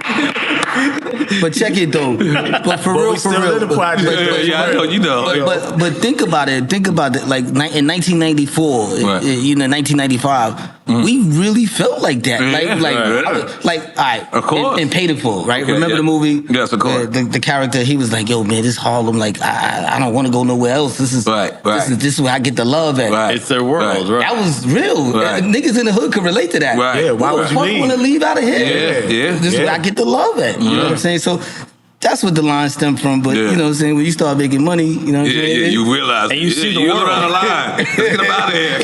yourself. But check it though. But for real, for real. I know, you know. But think about it. Think about it. Like in 1994, Right. you know, 1995, we really felt like that. All right. Of course. And Paid in Full, right? Okay, Remember the movie? Yes, of course. The character, he was like, "Yo, man, this Harlem. Like, I don't want to go nowhere else. This is This is where I get the love at." Right. It's their world, right? That was real. Right. Niggas in the hood could relate to that. Right. Yeah, why Who would the you fuck leave? want to leave out of here? Yeah. This is where I get the love at. You know what I'm saying? So that's what the line stemmed from. But you know what I'm saying? When you start making money, you know what I'm saying? Yeah, you realize. And you see the you're world. around the line. Let's get them out of here.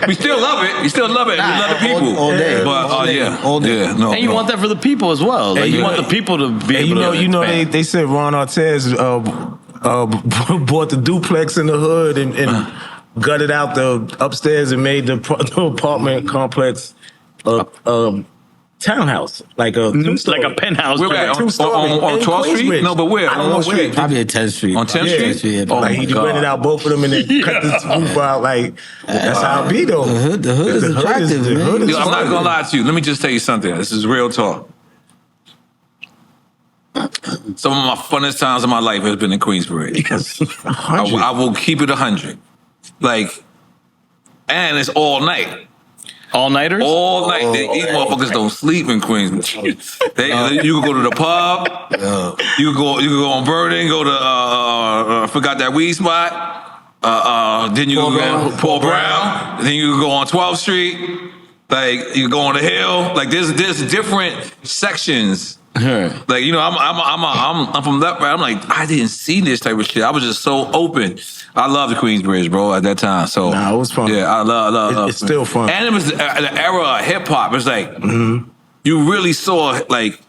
We still love it. We still love it. We love the people. All day. But All day. yeah. All day. Yeah, no. And you want that for the people as well. Like And you you want know- the people to be And able to you know, expand. they said Ron Artest bought the duplex in the hood and gutted out the upstairs and made the apartment complex townhouse, like a like a penthouse. We're back on 12th Street? No, but where? I don't On know what where. street? Probably at 10th Street. On 10th Street? Yeah. Oh, Like he my God. rented out both of them and then cut the roof out. Like that's how it be though. The hood is attractive, man. Yo, I'm not gonna lie to you. Let me just tell you something. This is real talk. Some of my funnest times of my life has been in Queensbridge. I will keep it 100. Like, and it's all night. All-nighters? All night. These motherfuckers don't sleep in Queensbridge. You can go to the pub. You can go on Burden. Go to I forgot that weed spot. Then you can go on Paul Brown. Then you can go on 12th Street. Like you can go on the hill. Like there's different sections. Like you know, I'm from left, right. I'm like I didn't see this type of shit. I was just so open. I love the Queensbridge, bro. At that time, so Nah, it was fun. Yeah, I love. It's still fun. And it was the era of hip hop. It's like you really saw like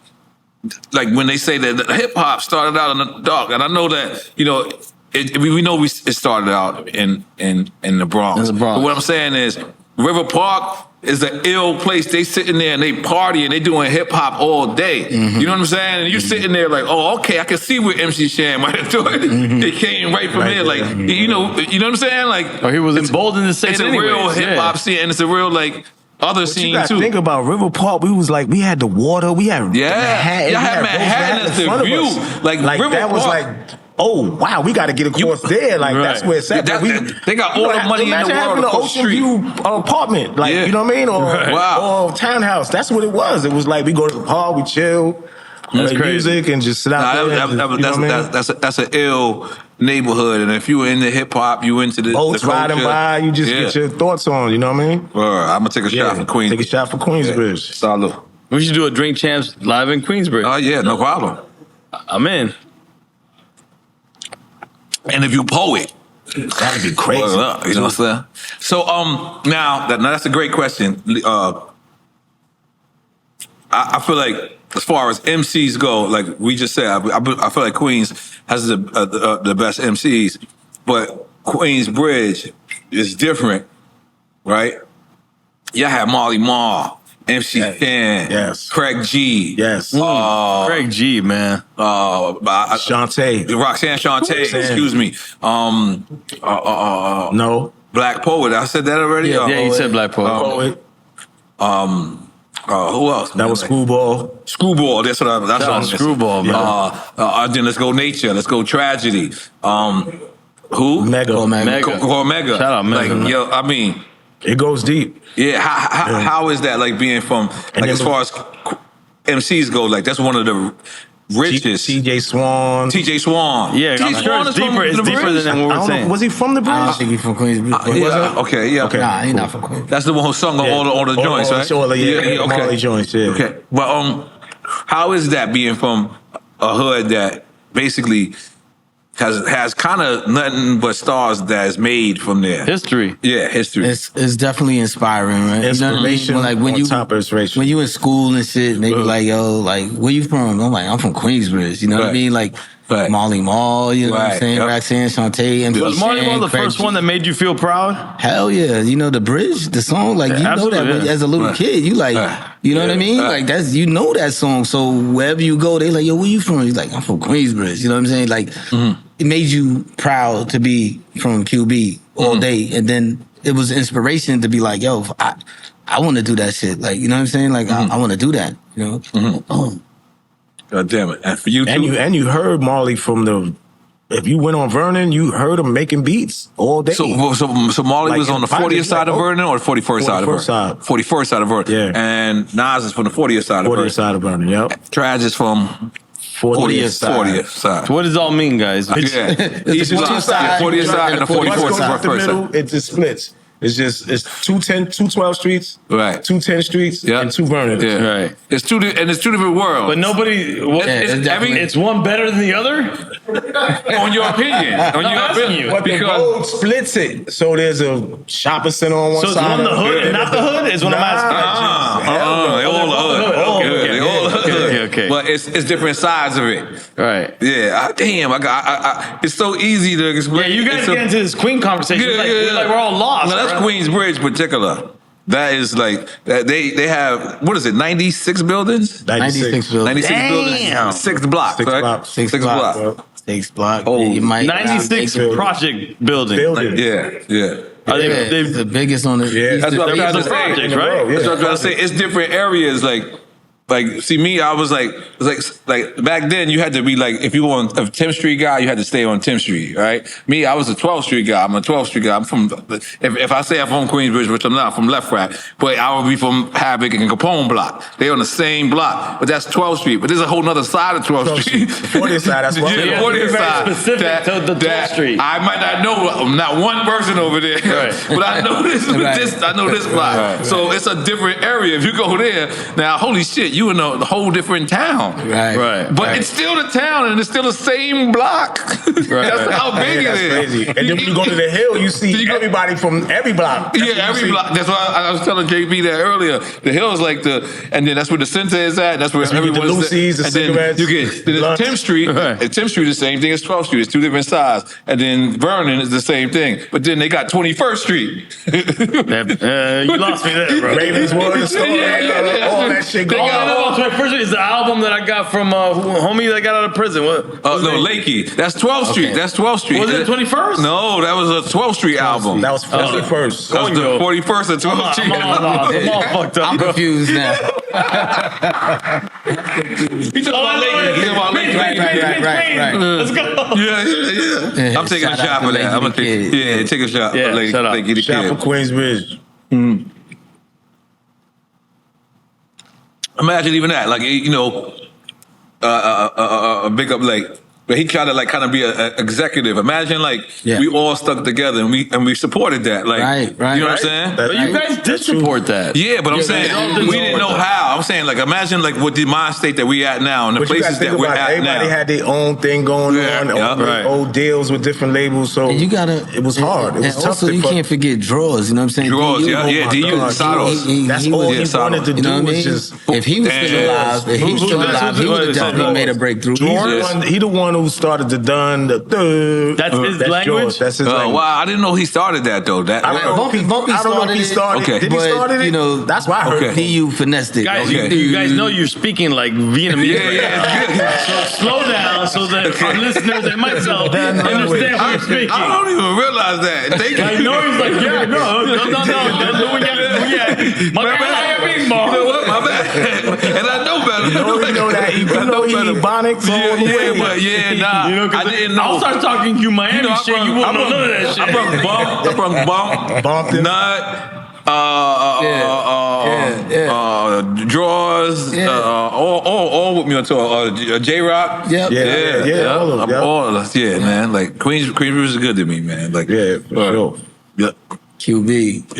when they say that hip hop started out in the dark, and I know that you know we know it started out in the Bronx. But what I'm saying is River Park is an ill place. They sitting there and they partying, they doing hip hop all day. You know what I'm saying? And you sitting there like, oh, okay, I can see where MC Shan might have thought it came right from here. Like, you know what I'm saying? Like, Or he was emboldened to say it's it a anyways. real hip hop scene, and it's a real like other But scene you gotta too. think about River Park. We had the water. We had Yeah. Y'all had Manhattan as the view. Like River that was Park. like, oh wow, we got to get across there. Like that's where it's at. They got all the money in the imagine world having an across the Ocean street. View apartment, like you know what I mean, or townhouse. That's what it was. It was like we go to the park, we chill, That's play crazy. music, and just sit out there. That's an ill neighborhood, and if you were into hip hop, you into the boats the riding by, you just get your thoughts on. You know what I mean? I'm gonna take a shot for Queens. Take a shot for Queensbridge. Salute. We should do a Drink Champs live in Queensbridge. Oh yeah, no problem. I'm in. And if you poet, that'd be crazy. You know what I'm saying? So now that's a great question. I feel like as far as MCs go, like we just said, I feel like Queens has the best MCs, but Queensbridge is different, right? You have Marley Marl, MC Fan, yes, Craig G, yes, Craig G, man, Shantae, Roxanne Shantae, excuse me, no, Black Poet. I said that already. Yeah, you said Black Poet. Who else? That was Screwball. Screwball. That's what I. That's Shout what out Screwball, man. Then let's go Nature. Let's go Tragedy. Who? Mega. Mega. Shout out Mega. Like, yo, I mean, it goes deep. Yeah. How is that like being from like as far as MCs go? Like that's one of the richest. TJ Swan. Yeah, TJ Swan is deeper. It's deeper than what we're saying. Was he from the Bridge? I don't think he's from Queensbridge. Yeah. Okay. Yeah. Okay. Nah, he's not from Queensbridge. That's the one who sung on all the joints, right? Yeah, Marley joints. Yeah. Okay. But how is that being from a hood that basically has kind of nothing but stars that is made from there? History. Yeah, history. It's definitely inspiring, right? Inspiration. You know what I mean? On top of inspiration. When you in school and shit, and they be like, yo, like, where you from? I'm like, I'm from Queensbridge. You know what I mean? Like, Marley Marl, you know what I'm saying? Roxanne Shantae. Was Marley Marl the first one that made you feel proud? Hell yeah. You know, the bridge, the song, like, you know that as a little kid. You like, you know what I mean? Like, that's, you know that song. So wherever you go, they like, yo, where you from? You're like, I'm from Queensbridge. You know what I'm saying? Like, it made you proud to be from QB all day. And then it was inspiration to be like, yo, I want to do that shit. Like, you know what I'm saying? Like, I want to do that, you know? God damn it. And for you too. And you heard Marley from the, if you went on Vernon, you heard him making beats all day. So Marley Like was on the 40th side of Vernon or the 41st side of Vernon? 41st side of Vernon. Yeah. And Nas is from the 40th side of Vernon. 40th side of Vernon, yep. Traj is from 40th side. 40th side. So what does it all mean, guys? Yeah. It's East two side, sides. 40th side and the 44th side. The middle, it just splits. It's 212 streets, Right. 210 streets, and 2 Vernon. Yeah. Right. It's two different worlds. But nobody. It's one better than the other. On your opinion. But the road splits it. So there's a shopping center on one So side. it's one the hood and not the hood? Is what I'm asking. They all the hood. They all the hood. Okay. But it's different sides of it. Right. Yeah. Damn. It's so easy to explain. Yeah, you guys get into this Queen conversation. Like we're all lost. No, that's Queensbridge particular. That is like they have, what is it, 96 buildings? 96 buildings. 96 buildings. 6 blocks, right? 6 blocks. 6 blocks. Oh, You might 96 project building. Yeah. They've the biggest on the That's what I'm trying to say. projects, right? That's what I'm trying to say. It's different areas. Like, see me, I was like back then you had to be like, if you were a 10th Street guy, you had to stay on 10th Street, right? Me, I was a 12th Street guy. I'm a 12th Street guy. I'm from, if I say I'm from Queensbridge, which I'm not, from Left Rack, but I would be from Havoc and Capone block. They on the same block, but that's 12th Street. But there's a whole nother side of 12th Street. 40th side, that's what Yeah, the 40th side. Specific to the 12th Street. I might not know, not one person over there, but I know this, I know this block. So it's a different area. If you go there, now, holy shit, you in the whole different town. Right. But it's still the town and it's still the same block. That's how big it is. Crazy. And then when you go to the hill, you see everybody from every block. Every block. That's why I was telling JB that earlier. The hill is like and then that's where the center is at. That's where everyone the Lucy's, the cigarettes. You get 10th Street. 10th Street is the same thing as 12th Street. It's 2 different sides. And then Vernon is the same thing. But then they got 21st Street. You lost me there, bro. Ravenswood, the store, all that shit going on. Is the album that I got from homie that got out of prison. What? No, Lakey. That's 12th Street. That's 12th Street. Was it 21st? No, that was a 12th Street album. That was 41st. That was the 41st and 12th Street. I'm all fucked up. I'm confused now. He talking about Lakey. Right. Let's go. Yeah. I'm taking a shot for that. I'm gonna take a shot. Yeah, for shut up. Lakey the Shot Kid. for Queensbridge. Imagine even that, like, you know, a big up like But he tried to like kind of be an executive. Imagine like we all stuck together and we supported that. Like, right. You know what I'm saying? But you guys did support that. Yeah, but I'm saying we didn't know how. I'm saying like imagine like what the mind state that we at now and the places that we're at now. Everybody had their own thing going on. Old deals with different labels. So and you gotta. It was hard. It was tough. Also, you can't forget Draws. You know what I'm saying? Draws, D.U. Sados. That's all he wanted to do was just. If he was still alive, he would have made a breakthrough. He the one who started the done. That's his language? That's his language. Wow, I didn't know he started that though. I don't know if he started it. Okay. Did he start it? You know, that's why I heard D.U. finessed it. Guys, you guys know you're speaking like Vietnamese. So slow down so that our listeners and myself understand what you're speaking. I don't even realize that. I know he's like, no. My bad. You know what? My bad. And I know better. You know that. You know he Ebonics all the way. But nah. I didn't know. I'll start talking you Miami shit. You won't know none of that shit. I'm from Bump, Nut, Draws, all with me until J-Rock. Yeah, all of them. All of us, man. Like Queensbridge is good to me, man. Like, for sure. Yeah. QB.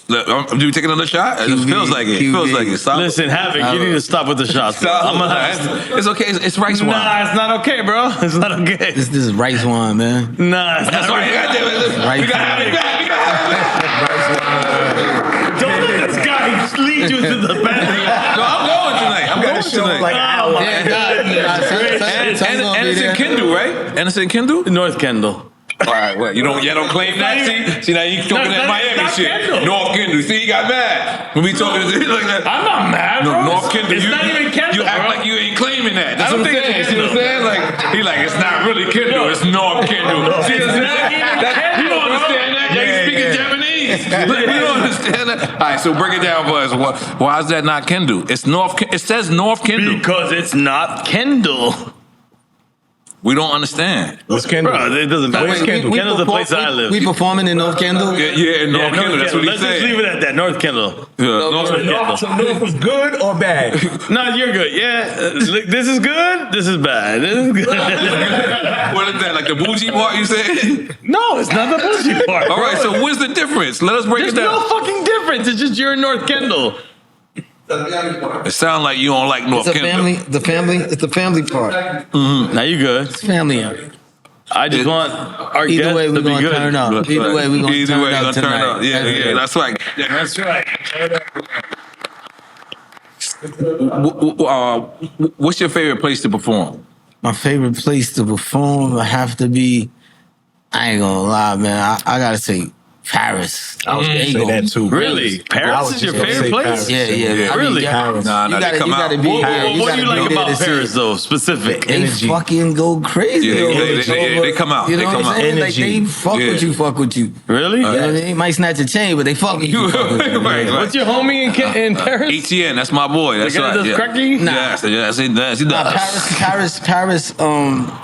Look, do we take another shot? It feels like it. Feels like it. Stop. Listen, Havoc, you need to stop with the shots. It's okay. It's rice wine. Nah, it's not okay, bro. It's not okay. This is rice wine, man. Nah, it's not okay. Rice wine. Don't let this guy lead you to the bathroom. No, I'm going tonight. I'm going tonight. Like Anderson Kendall, right? Anderson Kendall? North Kendall. All right, what? Y'all don't claim that? See, now you talking that Miami shit. Kendall. North Kendall. See, you got mad when we talking like that. I'm not mad, bro. North Kendall. It's not even Kendall, You act bro. like you ain't claiming that. That's what I'm saying. See what I'm saying? Like, he like, it's not really Kendall. It's North Kendall. See, it's not even Kendall. You don't understand that? Yeah, you speaking Japanese. We don't understand that. All right, so break it down for us. Why is that not Kendall? It says North Kendall. Because it's not Kendall. We don't understand. What's Kendall? Bro, it doesn't matter. Where's Kendall? Kendall's the place I live. We performing in North Kendall? Yeah, North Kendall. That's what he Let's said. just leave it at that. North Kendall. North Kendall. So North was good or bad? No, you're good. Yeah. Look, this is good. This is bad. This is good. What is that? Like the bougie part you said? No, it's not the bougie part. All right, so what's the difference? Let us break There's it down. no fucking difference. It's just you're in North Kendall. It sounds like you don't like North Kendall. It's the family part. Now you good. It's family. I just want our Either guests way, we're to be gonna good. turn up. Either way, we're gonna turn up tonight. Yeah, that's right. That's right. What's your favorite place to perform? My favorite place to perform would have to be, I ain't gonna lie, man. I gotta say Paris. I was gonna say that too. Really? Paris is your favorite place? Yeah. Yeah. Really? Paris. Nah, they come out. What do you like about Paris, though, specific? They fucking go crazy. Yeah, they come out. You know what I'm saying? Like, Energy. they fuck with you. Really? You know what I mean? They might snatch a chain, but they fuck with you. Right. What's your homie in Paris? ETN, that's my boy. That's The guy right. that's cracky? Yes, he does. Paris.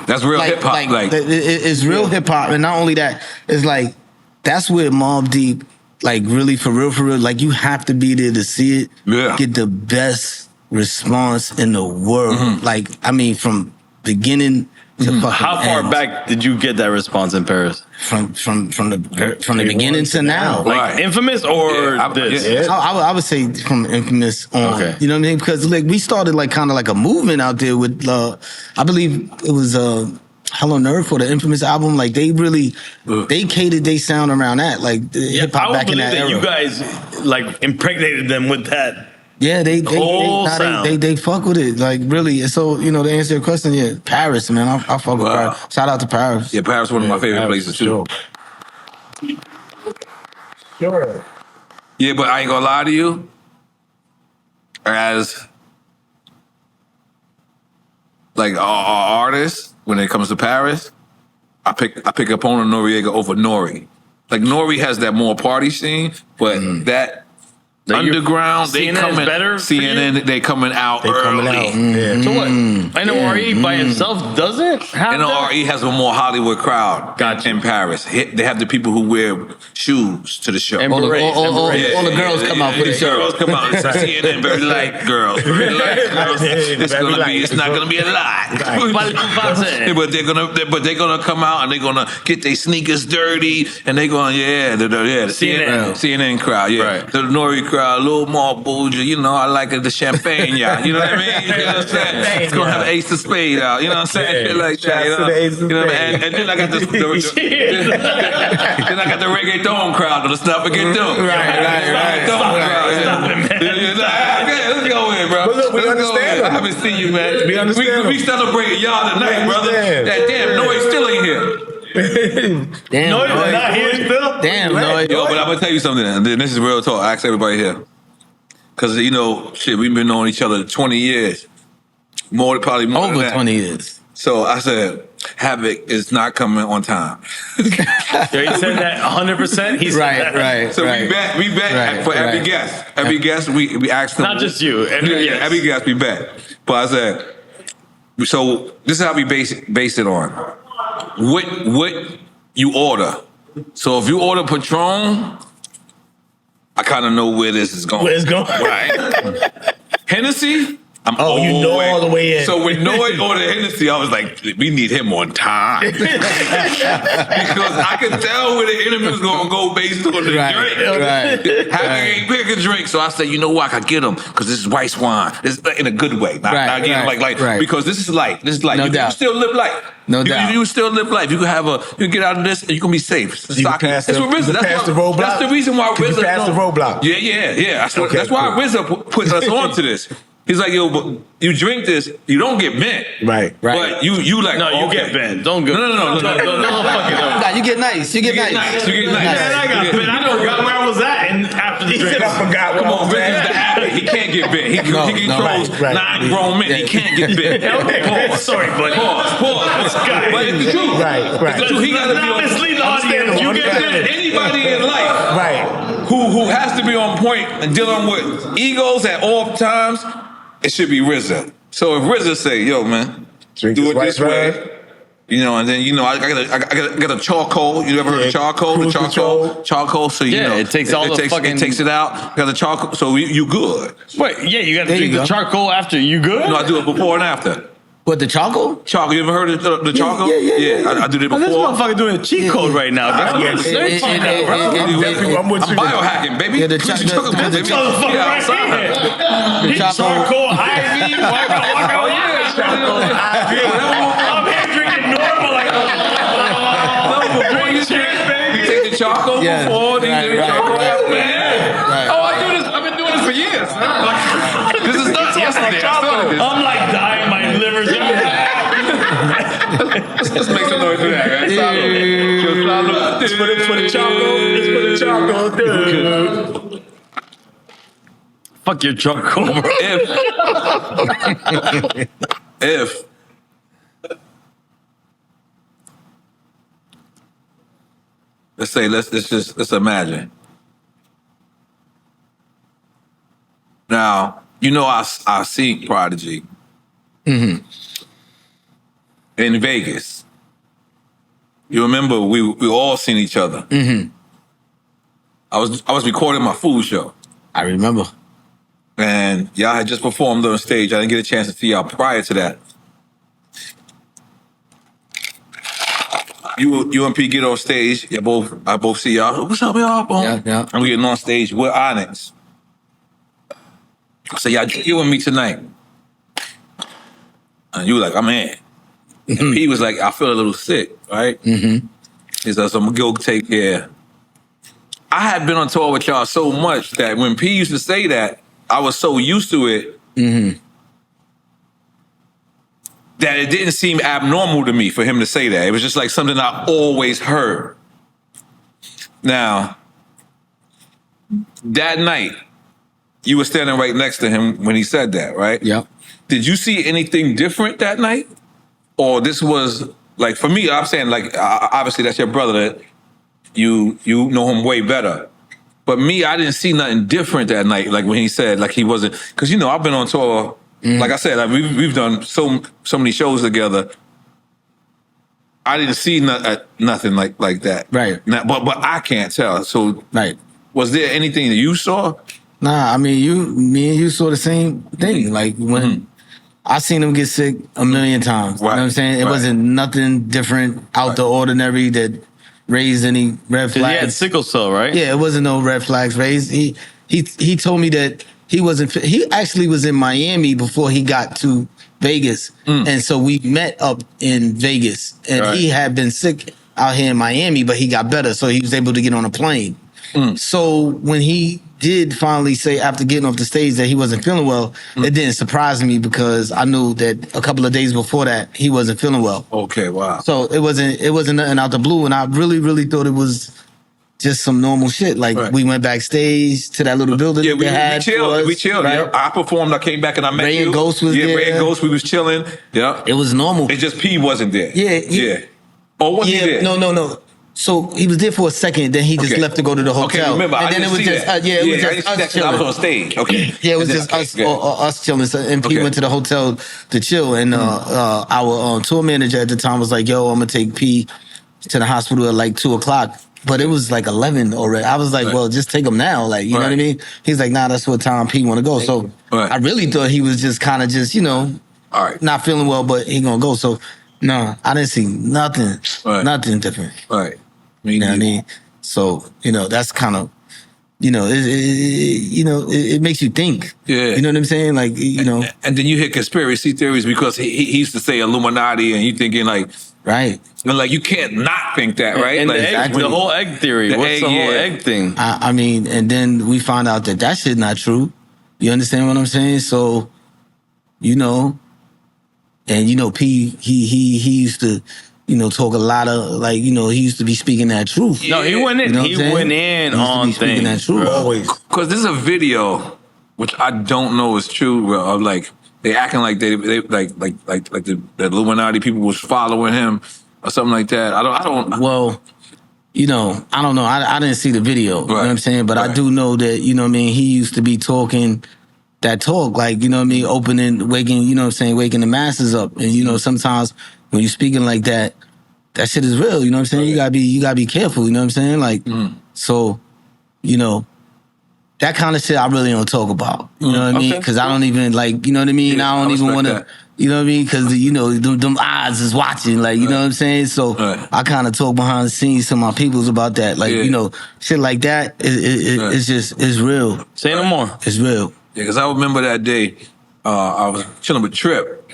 That's real hip hop. It's real hip hop, and not only that, it's like that's where Mobb Deep, like really for real, like you have to be there to see it. Yeah. Get the best response in the world. Mm-hmm. Like I mean, from beginning to fucking How far end. back did you get that response in Paris? From the beginning to now. Like Right. Infamous or this? Yeah. I would say from Infamous on. Okay. You know what I mean? Because like we started like kind of like a movement out there with I believe it was Hell on N.O.R.E for the Infamous album. Like they really they catered their sound around that. Like the hip I hop would back in believe that that era. you guys like impregnated them with that. Yeah, they fuck with it. Like really. And so, you know, to answer your question, yeah, Paris, man. I fuck with Paris. Shout out to Paris. Yeah, Paris is one of my favorite places too. Sure. Yeah, but I ain't gonna lie to you. As like artists, when it comes to Paris, I pick up on Noriega over N.O.R.E. Like N.O.R.E has that more party scene, but that Underground, they CNN coming is better. CNN, they coming out They coming early. out. Yeah. So what? N.O.R.E. by itself doesn't have N.O.R.E. has a more Hollywood crowd Gotcha. in Paris. They have the people who wear shoes to the show. And All the berets. girls come out for the show. Girls come out. CNN, very light girls. Very light girls. It's not gonna be a lot. But they're gonna come out and they're gonna get their sneakers dirty and they're gonna the CNN crowd, Right. the N.O.R.E. crowd, a little more bougie. You know, I like the champagne, y'all. You know what I mean? You know what I'm saying? It's gonna have Ace of Spades out. You know what I'm saying? Shit like that. You know what I mean? And then I got then I got the reggaeton crowd. Let's not forget them. Right. Let's go in, bro. But look, we Let's understand go in. them. I haven't seen you, man. We understand We them. celebrating y'all tonight, brother. understand. That damn noise still ain't here. Damn, No, Noise. not here still. Damn, Noise. Yo, but I'm gonna tell you something. And this is real talk. I ask everybody here, because we've been knowing each other 20 years, probably more than Over that. 20 years. So I said, Havoc is not coming on time. He said that 100%. He said that. Right. So we bet for every guest. Every guest we asked them. Not just you. Every guest we bet. But I said, so this is how we base it on. What you order. So if you order Patron, I kind of know where this is going. Where it's going. Right. Hennessy, I'm Oh, you know all the way in. So when N.O.R.E. ordered Hennessy, I was like, we need him on time. Because I could tell where the interview was going to go based on the drink. Right. Havoc ain't pick a drink. So I said, you know what? I could get him because this is white wine. This is in a good way. Because this is light. This is light. No you doubt. still live life. No doubt. You still live life. You can get out of this and you can be safe. You can pass the roadblock. That's the reason why Can you RZA pass the roadblock? Yeah. That's why cool. RZA put us onto this. He's like, yo, but you drink this, you don't get bent. Right. But you like, No, you okay. get bent. Don't go. No. Don't fuck it up. Nah, you get nice. You get nice. You get nice. Man, I got bent. I forgot where I was at after the He drink. said I forgot what Come I on, was RZA's the at. athlete. He can't get bent. He controls right. 9 grown men. He can't get bent. Okay, sorry, buddy. Pause. guy. But it's the truth. Right. It's the truth. He got to be Not on. mislead the audience. You get bent. Anybody in life Right. who has to be on point and dealing with egos at all times, it should be RZA. So if RZA say, yo, man, Drink do this it white this way, wine. and then, I got a charcoal. You ever heard of charcoal? The cruise control. charcoal, so it takes all the fucking- it takes it out. Got the charcoal, so you good. Wait, yeah, you got to There drink you the go. charcoal after. You good? No, I do it before and after. What, the charcoal? Charcoal, you ever heard of the charcoal? yeah. I do it Oh, before. this motherfucker doing a cheat code right now, bro. Yeah, Let's fuck it- that, bro. it- I'm with you. I'm biohacking, baby. Yeah, the What you chocolate- talking about, the baby? Motherfucker Yeah, right outside. here. Charcoal, Ivy, waka. I'm here drinking normal. Like, drink champagne. You take the charcoal Yeah. before, then you do the Right, charcoal right, after. right. Oh, I do this. I've been doing this for years. This is not yesterday. I started this. I'm like dying my liver. Let's make some noise for that, right? Salud. It's for the charcoal. It's for the charcoal, dude. Fuck your charcoal, bro. If let's imagine. Now, I seen Prodigy in Vegas. You remember we all seen each other. Mm-hmm. I was recording my food show. I remember. And y'all had just performed on stage. I didn't get a chance to see y'all prior to that. You and P get on stage. I both see y'all. What's up, y'all? Yeah. I'm getting on stage with Onyx. I say, y'all, you and me tonight. And you were like, I'm in. And P was like, I feel a little sick, right? Mm-hmm. He said, so I'm gonna go take care. I had been on tour with y'all so much that when P used to say that, I was so used to it that it didn't seem abnormal to me for him to say that. It was just like something I always heard. Now, that night, you were standing right next to him when he said that, right? Yep. Did you see anything different that night? Or this was, like, for me, I'm saying, like, obviously that's your brother, that you know him way better. But me, I didn't see nothing different that night. Like when he said, like he wasn't, because you know I've been on tour. Like I said, like we've done so many shows together. I didn't see nothing like that. Right. Now, but I can't tell. So Right. was there anything that you saw? Nah, I mean, me and you saw the same thing. Like when I seen him get sick a million times. You know what I'm saying? It wasn't nothing different, out the ordinary that raised any red flags. He had sickle cell, right? Yeah, it wasn't no red flags raised. He told me that he wasn't. He actually was in Miami before he got to Vegas, and so we met up in Vegas. And he had been sick out here in Miami, but he got better, so he was able to get on a plane. So when he did finally say after getting off the stage that he wasn't feeling well, it didn't surprise me because I knew that a couple of days before that he wasn't feeling well. Okay, wow. So it wasn't nothing out the blue, and I really thought it was just some normal shit. Like we went backstage to that little building. Yeah, we chilled. We chilled. Right? Yeah. I performed. I came back and I met Ray you. and Ghost was there. Ray and Ghost. We was chilling. Yeah, it was normal. It's just P wasn't there. Yeah. Or was he there? No. So he was there for a second, then he just left to go to the hotel. Okay, remember, and I then didn't it was see just that. it was I just didn't see that us 'cause I was chilling. on stage. Okay. Yeah, it was just us chilling. So, and P went to the hotel to chill, and our tour manager at the time was like, "Yo, I'm gonna take P to the hospital at like 2:00." But it was like 11 already. I was like, well, just take him now. Like, you know what I mean? He's like, nah, that's what time P want to go. So I really thought he was just kind of just, not feeling well, but he gonna go. So no, I didn't see nothing different. Right. You know what I mean? So, that's kind of, it makes you think. Yeah. You know what I'm saying? Like, And then you hear conspiracy theories because he used to say Illuminati, and you thinking like, right. And like you can't not think that, right? And like, the whole egg theory. What's the whole egg thing? I mean, and then we found out that shit not true. You understand what I'm saying? So, and P, he used to, talk a lot of like, he used to be speaking that truth. No, he went in. He went in on things. That truth always. Because there's a video which I don't know is true of like they acting like they like the Illuminati people was following him or something like that. I don't. Well, I don't know. I didn't see the video. You know what I'm saying? But I do know that, he used to be talking that talk, like, opening, waking, waking the masses up. And, sometimes when you're speaking like that, that shit is real. You know what I'm saying? You gotta be careful. You know what I'm saying? Like, so, that kind of shit I really don't talk about. You know what I mean? Because I don't even like, you know what I mean? I don't even want to, you know what I mean? Because, them eyes is watching, like, you know what I'm saying? So I kind of talk behind the scenes to my peoples about that. Like, shit like that is real. Say no more. It's real. Yeah, because I remember that day, I was chilling with Trip,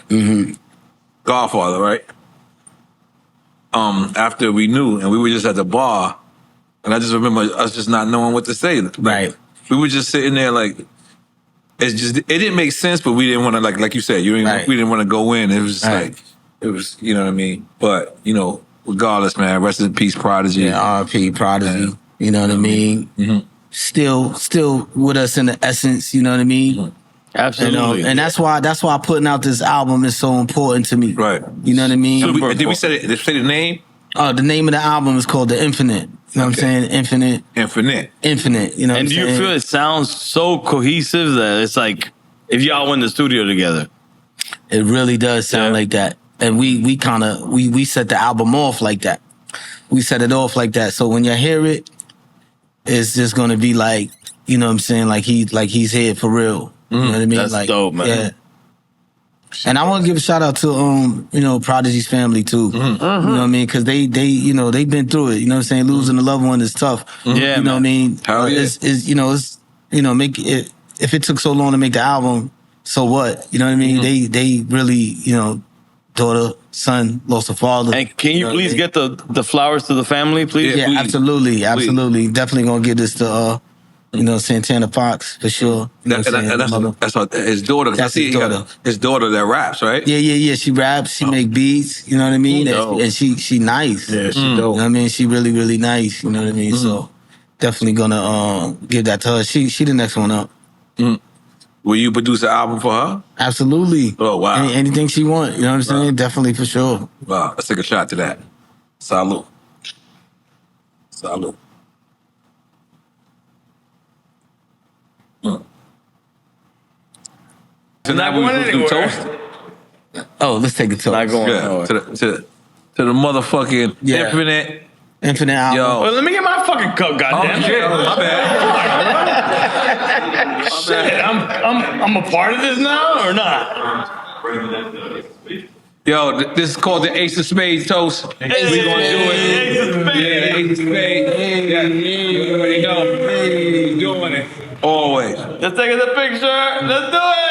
Godfather, right? After we knew, and we were just at the bar, and I just remember us just not knowing what to say. Right. We were just sitting there like, it didn't make sense, but we didn't want to, like you said, we didn't want to go in. It was just like, it was, you know what I mean? But, regardless, man, rest in peace, Prodigy. Yeah, R.P. Prodigy. Man. You know what I mean? Mm-hmm. Still with us in the essence, you know what I mean? Absolutely. And that's why putting out this album is so important to me. Right. You know what I mean? So did we say the name? The name of the album is called The Infinite. You know what I'm saying? Infinite. You know. And do you feel it sounds so cohesive that it's like if y'all were in the studio together? It really does sound like that. And we kind of we set the album off like that. We set it off like that. So when you hear it, it's just gonna be like, you know what I'm saying, like he's here for real. You know what I mean? That's like, dope, man. Yeah. And I want to give a shout out to Prodigy's family too. You know what I mean? Because they've been through it. You know what I'm saying? Losing a loved one is tough. Yeah, you know what I mean? Hell yeah. Make it. If it took so long to make the album, so what? You know what I mean? They really, daughter, son, lost a father. And can you please get the flowers to the family, please? Yeah, please. absolutely. Definitely gonna give this to Santana Fox for sure. That's his daughter. That's his daughter. His daughter that raps, right? Yeah. She raps. She make beats. You know what I mean? And she nice. Yeah, she dope. You know what I mean? She really, really nice. You know what I mean? So definitely gonna give that to her. She the next one up. Will you produce an album for her? Absolutely. Oh, wow. Anything she want. You know what I'm saying? Definitely for sure. Wow. Let's take a shot to that. Salute. Tonight we supposed to do toast. Oh, let's take a toast. Not going Yeah, nowhere. to the motherfucking infinite album. Yo. Well, let me get my fucking cup, goddamn. Oh shit, my bad. Shit, I'm a part of this now or not? Yo, this is called the Ace of Spades toast. We gonna do it. Ace of Spades. Yeah, Ace of Spades. Yeah, you already know. Doing it. Always. Let's take a picture. Let's do it.